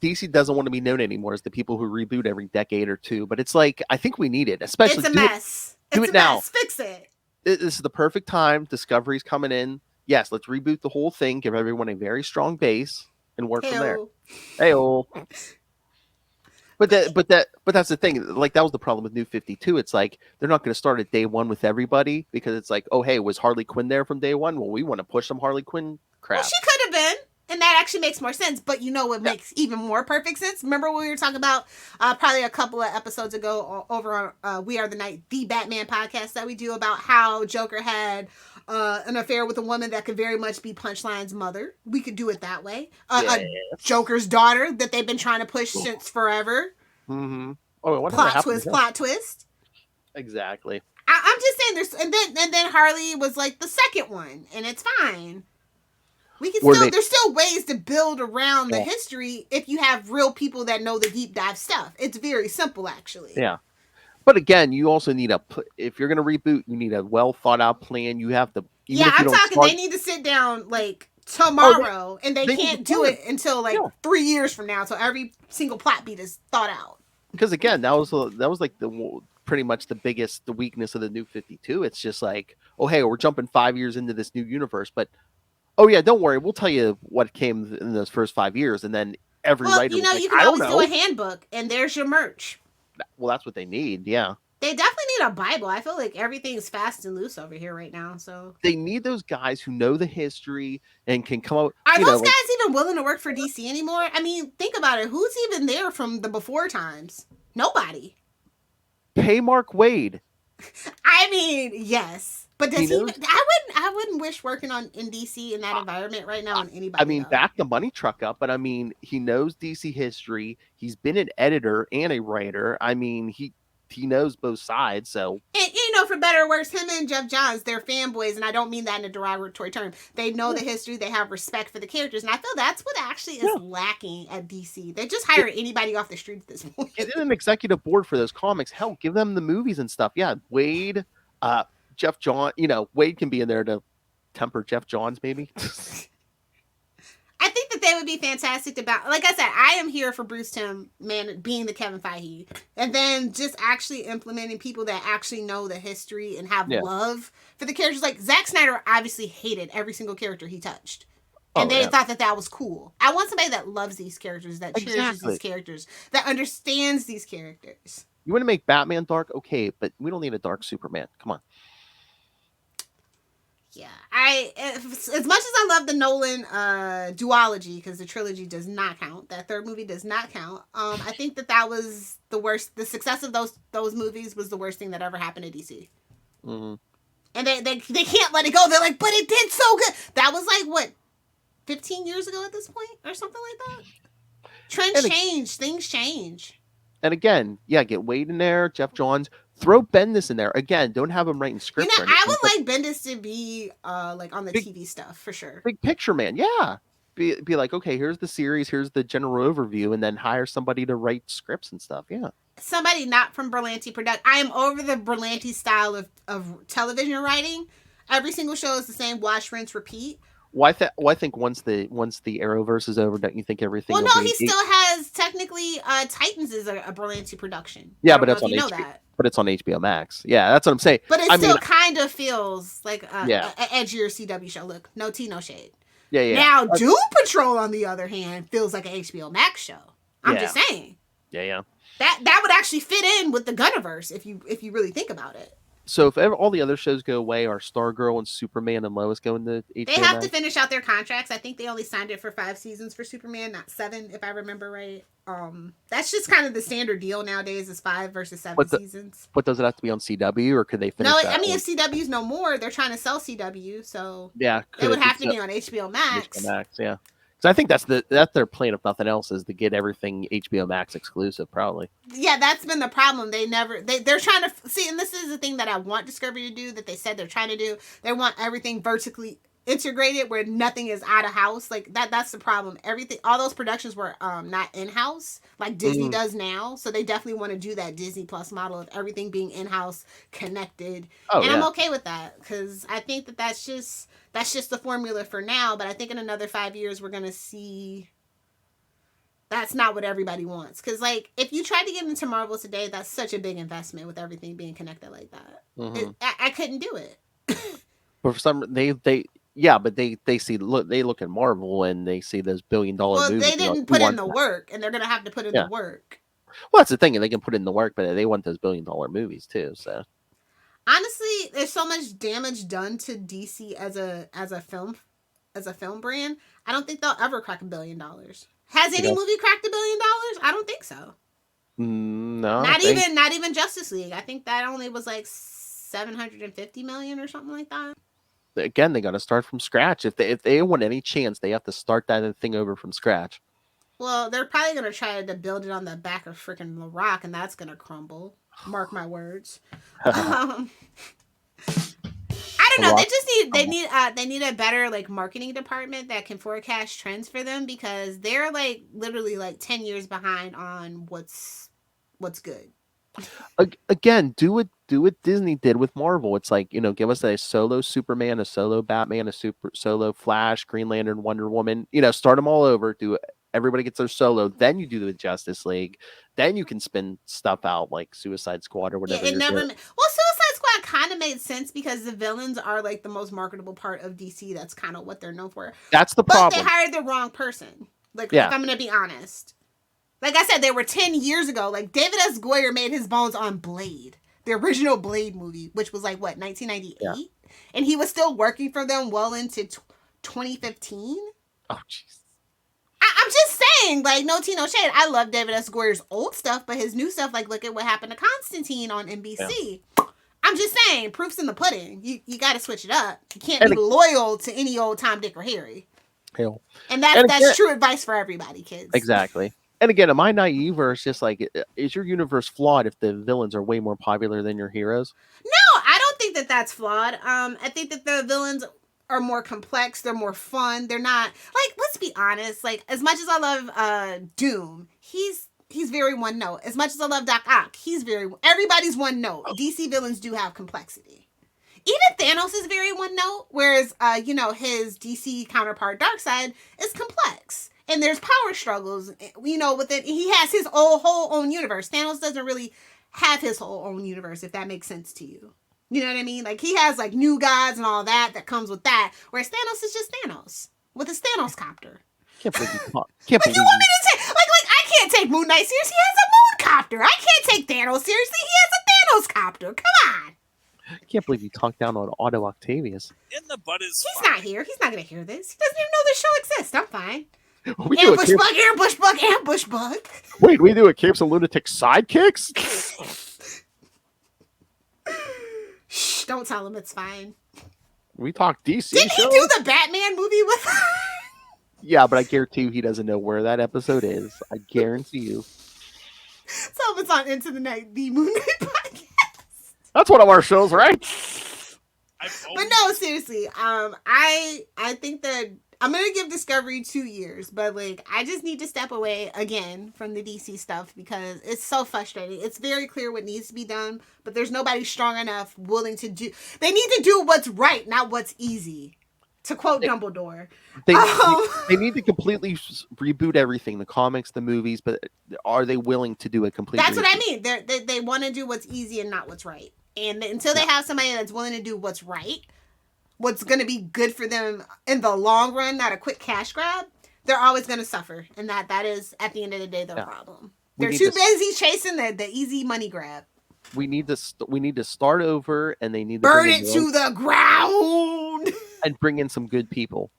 S4: DC doesn't want to be known anymore as the people who reboot every decade or two. But it's like, I think we need it, especially.
S3: It's a mess.
S4: Do it now.
S3: Mess. Fix it.
S4: This is the perfect time. Discovery's coming in. Yes, let's reboot the whole thing. Give everyone a very strong base and work from there. Hey-o. But that's the thing. Like, that was the problem with New 52. It's like, they're not going to start at day one with everybody, because it's like, oh, hey, was Harley Quinn there from day one? Well, we want to push some Harley Quinn crap.
S3: Well, she could have been. And that actually makes more sense. But you know what makes even more perfect sense? Remember when we were talking about probably a couple of episodes ago over on We Are the Night, the Batman podcast that we do, about how Joker had an affair with a woman that could very much be Punchline's mother. We could do it that way. Joker's daughter that they've been trying to push since forever.
S4: Mm-hmm. Oh, what
S3: plot twist.
S4: Exactly.
S3: I'm just saying and then Harley was like the second one, and it's fine. We can there's still ways to build around the history if you have real people that know the deep dive stuff. It's very simple, actually.
S4: Yeah. But again, you also need if you're going to reboot, you need a well thought out plan. You have to.
S3: I'm talking, they need to sit down like tomorrow, and they can't do it until 3 years from now. So every single plot beat is thought out.
S4: Because again, that was like pretty much the weakness of the New 52. It's just like, oh, hey, we're jumping 5 years into this new universe, but oh yeah, don't worry, we'll tell you what came in those first 5 years, and then every writer. You can always do
S3: a handbook, and there's your merch.
S4: Well, that's what they need. Yeah,
S3: they definitely need a Bible. I feel like everything's fast and loose over here right now. So
S4: they need those guys who know the history and can come out.
S3: Are those guys even willing to work for DC anymore? I mean, think about it. Who's even there from the before times? Nobody.
S4: Pay Mark Waid.
S3: I mean, yes. But does he? I wouldn't wish working in DC in that environment right now on anybody.
S4: I mean, back the money truck up, but I mean, he knows DC history. He's been an editor and a writer. I mean, he knows both sides. So,
S3: and for better or worse, him and Jeff Johns, they're fanboys, and I don't mean that in a derogatory term. They know the history. They have respect for the characters, and I feel that's what actually is lacking at DC. They just hire anybody off the street at this point.
S4: Get an executive board for those comics. Hell, give them the movies and stuff. Yeah, Waid. Jeff Johns, Waid can be in there to temper Jeff Johns, maybe.
S3: I think that they would be fantastic about. Like I said, I am here for Bruce Timm, being the Kevin Feige, and then just actually implementing people that actually know the history and have love for the characters. Like Zack Snyder obviously hated every single character he touched, and they thought that was cool. I want somebody that loves these characters, that cherishes these characters, that understands these characters.
S4: You want to make Batman dark? Okay, but we don't need a dark Superman. Come on.
S3: Yeah, as much as I love the Nolan duology, because the trilogy does not count, that third movie does not count. I think that was the worst. The success of those movies was the worst thing that ever happened to DC.
S4: Mm-hmm.
S3: And they can't let it go. They're like, but it did so good. That was like what, 15 years ago at this point, or something like that. Trends change, things change.
S4: And again, get Waid in there, Jeff Johns. Throw Bendis in there again. Don't have him writing scripts.
S3: I would like Bendis to be like on the TV stuff for sure.
S4: Big picture man, yeah. Be like, okay, here's the series, here's the general overview, and then hire somebody to write scripts and stuff. Yeah.
S3: somebody not from Berlanti production. I am over the Berlanti style of television writing. Every single show is the same: wash, rinse, repeat.
S4: Well, I think once the Arrowverse is over, don't you think everything?
S3: Well,
S4: will
S3: no,
S4: be
S3: he still has technically Titans is a Berlanti production.
S4: Yeah,
S3: I
S4: but
S3: don't
S4: it's
S3: know
S4: on
S3: if you know
S4: HBO.
S3: that.
S4: But it's on HBO Max. Yeah, that's what I'm saying.
S3: But it
S4: I
S3: still
S4: mean,
S3: kind of feels like
S4: Yeah.
S3: a edgier CW show. Look, no tea, no shade.
S4: yeah.
S3: Now, Doom Patrol, on the other hand, feels like an HBO Max show. I'm
S4: Yeah.
S3: just saying.
S4: Yeah.
S3: That would actually fit in with the Gunniverse if you really think about it.
S4: So if all the other shows go away, are Stargirl and Superman and Lois going to HBO
S3: They have
S4: Max?
S3: to finish out their contracts. I think they only signed it for 5 seasons for Superman, not 7, if I remember right. That's just kind of the standard deal nowadays, is 5 versus 7 seasons.
S4: But does it have to be on CW, or could they finish?
S3: No,
S4: that
S3: I mean,
S4: one?
S3: if CW's no more, they're trying to sell CW, so
S4: Yeah,
S3: it would have to be on HBO Max.
S4: HBO Max, yeah. Because I think that's their plan, if nothing else, is to get everything HBO Max exclusive, probably.
S3: Yeah, that's been the problem. They're trying to see, and this is the thing that I want Discovery to do, that they said they're trying to do. They want everything vertically integrated where nothing is out of house. Like that's the problem. Everything, all those productions were not in house like Disney does now. So they definitely want to do that Disney Plus model of everything being in house, connected. And I'm okay with that, because I think that's just the formula for now. But I think in another 5 years we're gonna see that's not what everybody wants. Because like if you tried to get into Marvel today, that's such a big investment with everything being connected like that. I couldn't do it.
S4: But for some, they see they look at Marvel and they see those $1 billion movies.
S3: Well, they didn't put in the work, and they're gonna have to put in the work.
S4: Well, that's the thing, they can put in the work, but they want those $1 billion movies too. So
S3: honestly, there's so much damage done to DC as a film brand. I don't think they'll ever crack $1 billion. Has any movie cracked $1 billion? I don't think so.
S4: No,
S3: not even Justice League. I think that only was like 750 million or something like that.
S4: Again, they got to start from scratch. If they want any chance, they have to start that thing over from scratch.
S3: Well, they're probably gonna try to build it on the back of freaking The Rock, and that's gonna crumble. Mark my words. I don't know. They just need a better like marketing department that can forecast trends for them, because they're like literally like 10 years behind on what's good.
S4: Again, do what Disney did with Marvel. It's like, give us a solo Superman, a solo Batman, a solo Flash, Green Lantern, Wonder Woman. Start them all over. Everybody gets their solo. Then you do the Justice League. Then you can spin stuff out like Suicide Squad or whatever.
S3: Well, Suicide Squad kind of made sense because the villains are like the most marketable part of DC. That's kind of what they're known for.
S4: That's the problem.
S3: But they hired the wrong person. If I'm going to be honest. Like I said, they were 10 years ago. Like David S. Goyer made his bones on Blade, the original Blade movie, which was like, what, 1998? Yeah. And he was still working for them well into 2015.
S4: Oh, jeez.
S3: I'm just saying, like, no tea, no shade. I love David S. Goyer's old stuff, but his new stuff, like, look at what happened to Constantine on NBC. Yeah. I'm just saying, proof's in the pudding. You got to switch it up. You can't be loyal to any old Tom, Dick, or Harry.
S4: Hell.
S3: And that's true advice for everybody, kids.
S4: Exactly. And again, am I naive, or it's just like, is your universe flawed if the villains are way more popular than your heroes?
S3: No, I don't think that that's flawed. I think that the villains are more complex. They're more fun. They're not, like, let's be honest. Like, as much as I love Doom, he's very one note. As much as I love Doc Ock, everybody's one note. DC villains do have complexity. Even Thanos is very one note, whereas his DC counterpart Darkseid is complex. And there's power struggles, within. He has his whole own universe. Thanos doesn't really have his whole own universe, if that makes sense to you. You know what I mean? Like, he has, like, new gods and all that comes with that, whereas Thanos is just Thanos with his Thanos copter.
S4: Can't believe you talk.
S3: You want me to take, like, I can't take Moon Knight seriously. He has a moon copter. I can't take Thanos seriously. He has a Thanos copter. Come on.
S4: I can't believe you talked down on Otto Octavius.
S5: In the butt is
S3: He's not here. He's not going to hear this. He doesn't even know this show exists. I'm fine. Ambush bug.
S4: Wait, we do a Capes and Lunatics sidekicks?
S3: Shh, don't tell him, it's fine.
S4: We talk DC
S3: Didn't he do the Batman movie with
S4: Yeah, but I guarantee you he doesn't know where that episode is. I guarantee you.
S3: So it's on Into the Night, the Moon Knight podcast.
S4: That's one of our shows, right?
S3: But no, seriously, I think that I'm gonna give Discovery 2 years, but like I just need to step away again from the DC stuff because it's so frustrating. It's very clear what needs to be done, but there's nobody strong enough willing to do. They need to do what's right, not what's easy. To quote Dumbledore,
S4: they need to completely reboot everything, the comics, the movies, but are they willing to do it completely?
S3: That's what I mean. They want to do what's easy and not what's right. And until they have somebody that's willing to do what's right, what's going to be good for them in the long run, not a quick cash grab, they're always going to suffer. And that is, at the end of the day, their problem. They're too busy chasing the easy money grab.
S4: We need to start over, and they need to
S3: burn it to the ground
S4: and bring in some good people.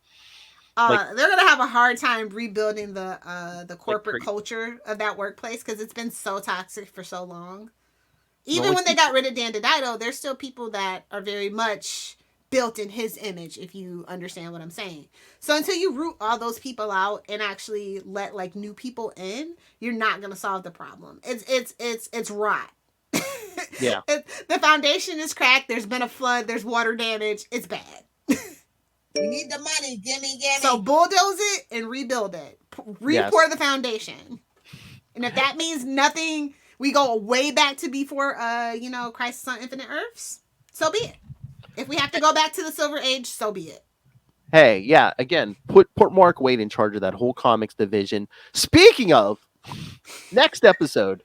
S3: They're gonna have a hard time rebuilding the corporate culture of that workplace because it's been so toxic for so long. Even when they got rid of Dan DiDio, there's still people that are very much built in his image, if you understand what I'm saying. So until you root all those people out and actually let like new people in, you're not gonna solve the problem. It's rot.
S4: Yeah.
S3: The foundation is cracked. There's been a flood. There's water damage. It's bad.
S6: We need the money. Gimme.
S3: So bulldoze it and rebuild it. Re-pour the foundation. And if that means nothing, we go way back to before, Crisis on Infinite Earths, so be it. If we have to go back to the Silver Age, so be it.
S4: Hey, yeah, again, put Mark Waid in charge of that whole comics division. Speaking of, next episode,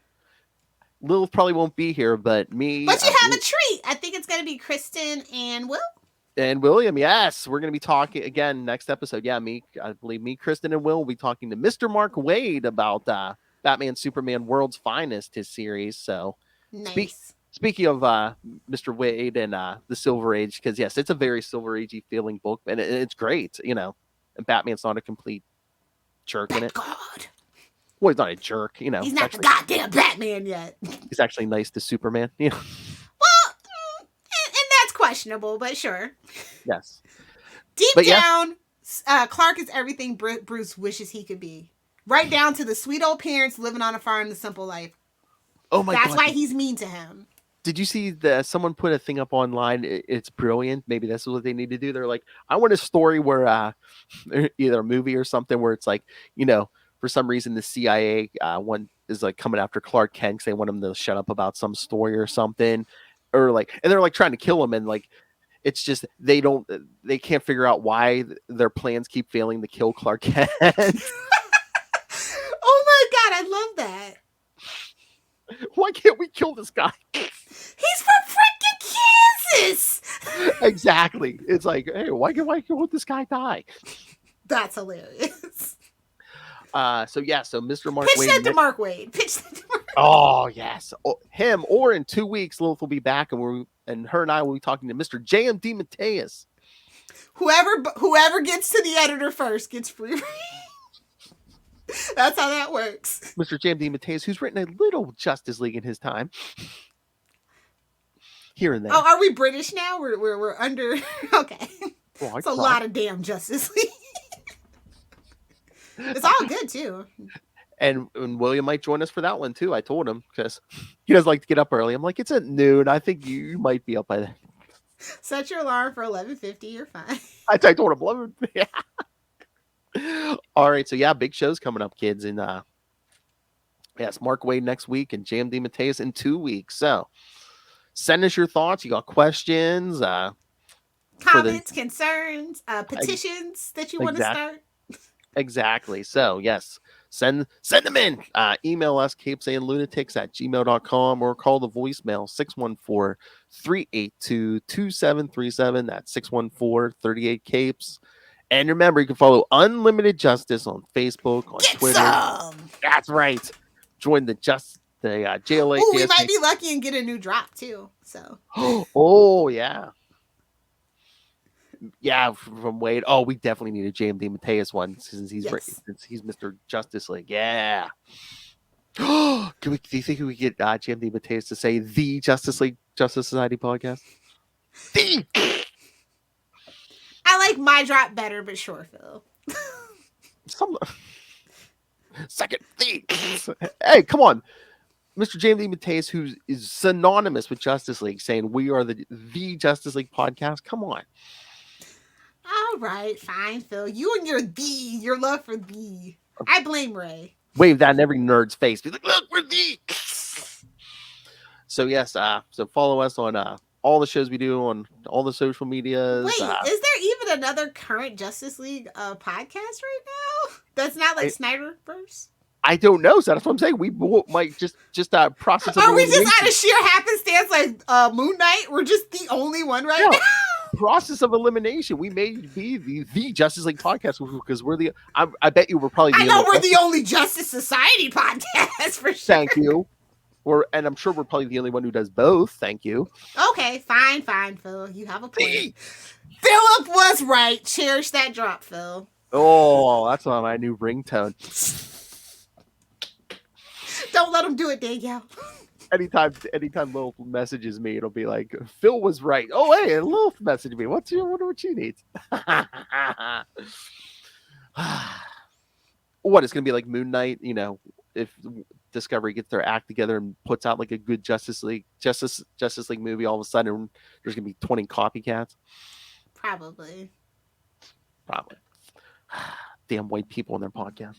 S4: Lilith probably won't be here, but me.
S3: But you have a treat. I think it's going to be Kristen and Will.
S4: And William, yes, we're going to be talking again next episode. Yeah, I believe Kristen, and Will be talking to Mr. Mark Waid about Batman Superman World's Finest, his series. So,
S3: nice.
S4: Speaking of Mr. Waid and the Silver Age, because yes, it's a very Silver Agey feeling book, and it's great, and Batman's not a complete jerk in it.
S3: God.
S4: Well, he's not a jerk,
S3: He's not the goddamn Batman yet.
S4: He's actually nice to Superman,
S3: Well, and that's questionable, but sure.
S4: Yes.
S3: Deep down, Clark is everything Bruce wishes he could be. Right down to the sweet old parents living on a farm, the simple life.
S4: Oh my God.
S3: That's why he's mean to him.
S4: Did you see someone put a thing up online? It's brilliant. Maybe this is what they need to do. They're like, I want a story where either a movie or something where it's like, for some reason the CIA one is like coming after Clark Kent because they want him to shut up about some story or something, or like, and they're like trying to kill him, and like it's just they can't figure out why their plans keep failing to kill Clark Kent.
S3: Oh my God, I love that.
S4: Why can't we kill this guy?
S3: He's from freaking Kansas.
S4: Exactly. It's like, hey, why can't this guy die?
S3: That's hilarious.
S4: So Mr. Mark
S3: Pitch
S4: Waid.
S3: that to Mark Waid.
S4: Oh yes, him. Or in 2 weeks, Lilith will be back, and her and I will be talking to Mr. J.M.D. Mateus.
S3: Whoever gets to the editor first gets free. That's how that works.
S4: Mr. J.M.D. Mateus, who's written a little Justice League in his time, here and there.
S3: Oh, are we British now? We're under. Okay, it's a lot of damn Justice League. It's all good too.
S4: And William might join us for that one too. I told him because he doesn't like to get up early. I'm like, it's at noon. I think you might be up by then.
S3: Set your alarm for 11:50. You're fine.
S4: I told him 11. Yeah. All right, so big shows coming up, kids, and yes, Mark Waid next week and JMD Mateus in 2 weeks. So send us your thoughts. You got questions,
S3: comments, concerns, petitions that you want to start.
S4: Exactly. So yes, send them in. Email us CapesandLunatics@gmail.com or call the voicemail 614-382-2737. That's 614-38-CAPES. And remember, you can follow Unlimited Justice on Facebook, on Twitter. That's right. Join the JLA.
S3: Oh, we might be lucky and get a new drop too. So.
S4: Oh yeah. Yeah, from Waid. Oh, we definitely need a JMD Mateus one since he's Mr. Justice League. Yeah. Do you think we get JMD Mateus to say the Justice League Justice Society podcast? The.
S3: I like my drop better, but sure, Phil.
S4: Second thing. Hey, come on. Mr. JMD Mateus, who is synonymous with Justice League, saying we are the Justice League podcast. Come on.
S3: All right, fine, Phil. You and your love for thee. I blame Ray.
S4: Wave that in every nerd's face. Be like, look, we're the. So yes, so follow us on all the shows we do on all the social medias.
S3: Wait, is there even another current Justice League podcast right now? That's not like Snyderverse?
S4: I don't know. So that's what I'm saying. We might just process.
S3: Are we just out of sheer happenstance like Moon Knight? We're just the only one right now.
S4: Process of elimination. We may be the Justice League podcast because we're the. I bet you we're probably.
S3: I know we're the only Justice Society podcast for sure.
S4: Thank you. And I'm sure we're probably the only one who does both. Thank you.
S3: Okay, fine, Phil. You have a point. Philip was right. Cherish that drop, Phil.
S4: Oh, that's on my new ringtone.
S3: Don't let him do it, Danielle.
S4: Anytime Lilith messages me, it'll be like, Phil was right. Oh, hey, Lilith messaged me. I wonder what she needs. What, it's going to be like Moon Knight, if Discovery gets their act together and puts out like a good Justice League movie, all of a sudden there's going to be 20 copycats?
S3: Probably.
S4: Damn white people in their podcast.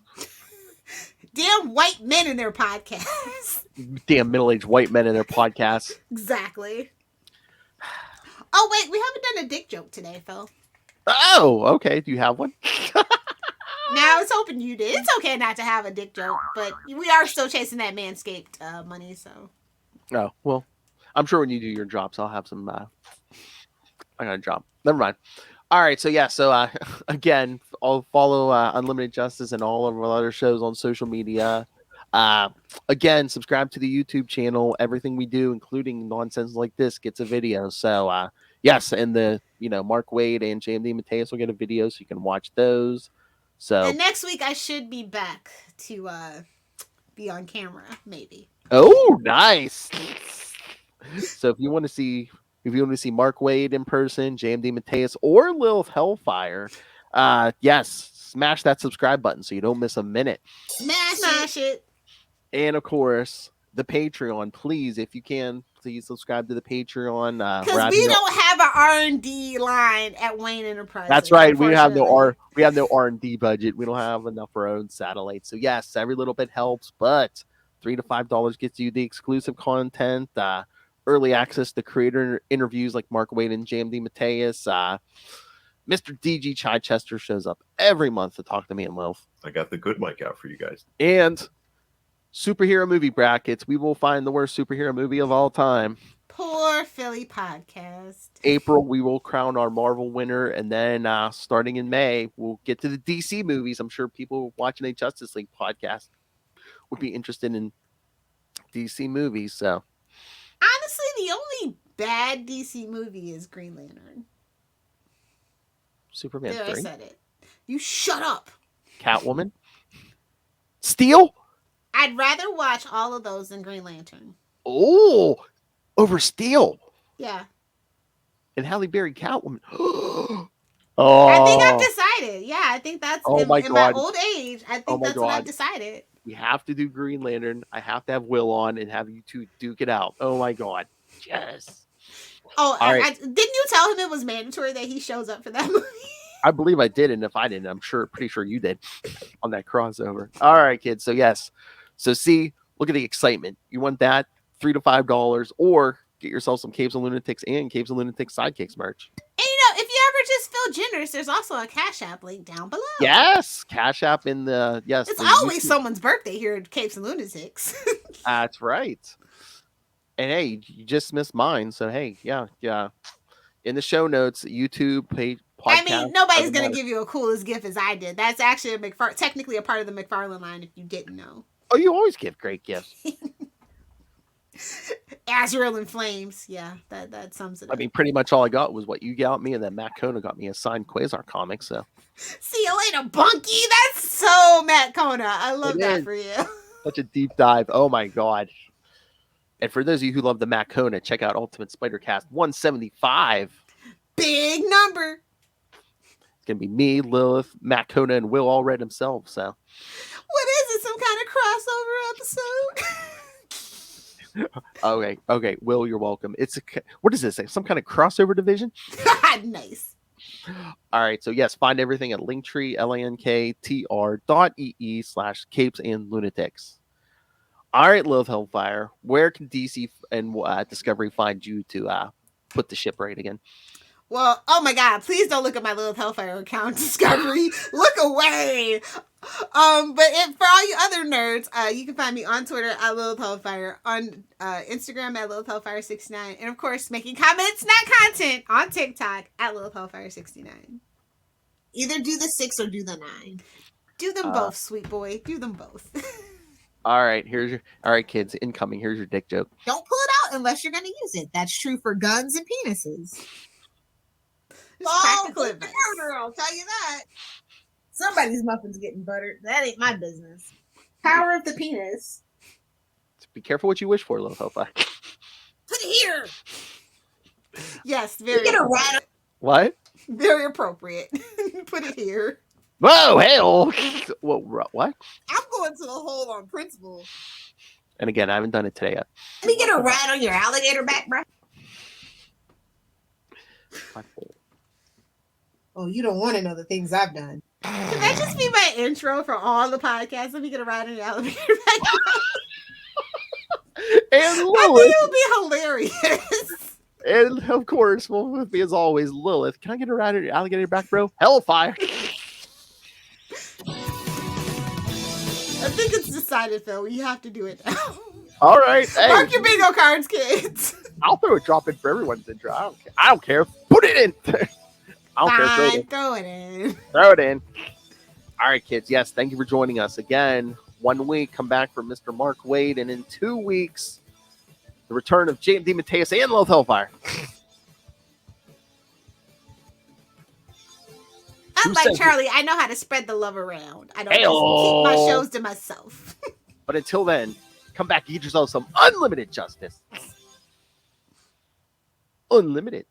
S3: Damn white men in their podcasts.
S4: Damn middle-aged white men in their podcasts.
S3: Exactly. Oh, wait, we haven't done a dick joke today, Phil.
S4: Oh, okay. Do you have one?
S3: No, I was hoping you did. It's okay not to have a dick joke, but we are still chasing that Manscaped money, so.
S4: Oh, well, I'm sure when you do your drops, I'll have some. I got a drop. Never mind. All right, so again, I'll follow Unlimited Justice and all of our other shows on social media. Again, subscribe to the YouTube channel. Everything we do, including nonsense like this, gets a video. So, yes, and the Mark Wade and JMD Mateus will get a video, so you can watch those. So,
S3: and next week I should be back to be on camera, maybe.
S4: Oh, nice. So if you want to see Mark Wade in person, JMD Mateus, or Lilith Hellfire, yes, smash that subscribe button so you don't miss a minute.
S3: Smash it.
S4: And of course, the Patreon. Please, if you can, please subscribe to the Patreon.
S3: Because we don't have an R&D line at Wayne Enterprises.
S4: That's right. We have no R&D budget. We don't have enough for our own satellites. So yes, every little bit helps, but $3 to $5 gets you the exclusive content, early access to creator interviews like Mark Wade and JMD Mateus. Mr. DG Chichester shows up every month to talk to me and Lilith.
S7: I got the good mic out for you guys.
S4: And superhero movie brackets. We will find the worst superhero movie of all time.
S3: Poor Philly podcast.
S4: April, we will crown our Marvel winner, and then starting in May, we'll get to the DC movies. I'm sure people watching a Justice League podcast would be interested in DC movies. So,
S3: honestly, the only bad DC movie is Green Lantern.
S4: Superman 3.
S3: I said it. You shut up.
S4: Catwoman. Steel.
S3: I'd rather watch all of those than Green Lantern.
S4: Oh, over Steel.
S3: Yeah.
S4: And Halle Berry Catwoman.
S3: Oh. I think I've decided. Yeah, I think that's in my old age. I think that's what I've decided.
S4: We have to do Green Lantern. I have to have Will on and have you two duke it out. Oh my God. Yes.
S3: Oh, didn't you tell him it was mandatory that he shows up for that movie?
S4: I believe I did, and if I didn't, I'm pretty sure you did on that crossover. All right, kids. So yes. So see, look at the excitement. You want that? $3 to $5, or get yourself some Capes and Lunatics and Capes and Lunatics Sidekicks merch.
S3: And if you ever just feel generous, there's also a Cash App link down below.
S4: Yes, Cash App in the
S3: It's always someone's birthday here at Capes and Lunatics.
S4: That's right. And hey, you just missed mine, so hey, yeah. In the show notes, YouTube page. Podcast,
S3: I mean, nobody's gonna give you a cool as gift as I did. That's actually technically a part of the McFarlane line, if you didn't know.
S4: Oh, you always give great gifts.
S3: Azrael in Flames. Yeah, that sums it up.
S4: I mean, pretty much all I got was what you got me, and then Matt Kona got me a signed Quasar comic. So,
S3: see you later, Bunky. That's so Matt Kona. I love that for you.
S4: Such a deep dive. Oh my God. And for those of you who love the Matt Kona, check out Ultimate Spider-Cast 175.
S3: Big number.
S4: It's gonna be me, Lilith, Matt Kona, and Will all read himself. So,
S3: what is it? Some kind of crossover episode?
S4: Okay. Will, you're welcome. What is this? Some kind of crossover division?
S3: Nice.
S4: All right, so yes, find everything at Linktree, linktr.ee/CapesandLunatics. All right, Lilith Hellfire, where can DC and Discovery find you to put the ship right again?
S3: Well, oh my God, please don't look at my Lilith Hellfire account, Discovery. Look away. For all you other nerds, you can find me on Twitter at Lilith Hellfire, on Instagram at Lilith Hellfire69, and of course, making comments, not content, on TikTok at Lilith Hellfire69.
S6: Either do the 6 or do the 9.
S3: Do them both, sweet boy. Do them both.
S4: All right, all right, kids, incoming. Here's your dick joke.
S6: Don't pull it out unless you're going to use it. That's true for guns and penises.
S3: Practical advice.
S6: I'll tell you that. Somebody's muffin's getting buttered. That ain't my business. Power of the penis.
S4: Be careful what you wish for, Lilith Hellfire.
S6: Put it here.
S3: Yes, very.
S6: Get a right.
S4: What?
S3: Very appropriate. Put it here.
S4: Whoa, hell! What?
S6: I'm going to the hole on principle.
S4: And again, I haven't done it today yet.
S6: Let me get a ride on your alligator back, bro. Oh, you don't want to know the things I've done.
S3: Can that just be my intro for all the podcasts? Let me get a ride in the elevator back.
S4: And
S3: I
S4: Lilith.
S3: think it would be hilarious.
S4: And of course, well, with me as always, Lilith. Can I get a ride in your alligator back, bro? Hellfire.
S3: I think it's decided, Phil. You have to do it now.
S4: All right. Hey,
S3: Mark your bingo cards, kids.
S4: I'll throw a drop in for everyone's intro. I don't care. Put it in. I don't care.
S3: Fine, throw it in.
S4: Throw it in. All right, kids. Yes, thank you for joining us again. 1 week, come back for Mr. Mark Wade, and in 2 weeks, the return of James D. Mateus and Lilith Hellfire.
S3: Unlike Charlie, I know how to spread the love around. I don't just
S4: Hey-oh.
S3: keep my shows to myself.
S4: But until then, come back and get yourself some unlimited justice. Unlimited.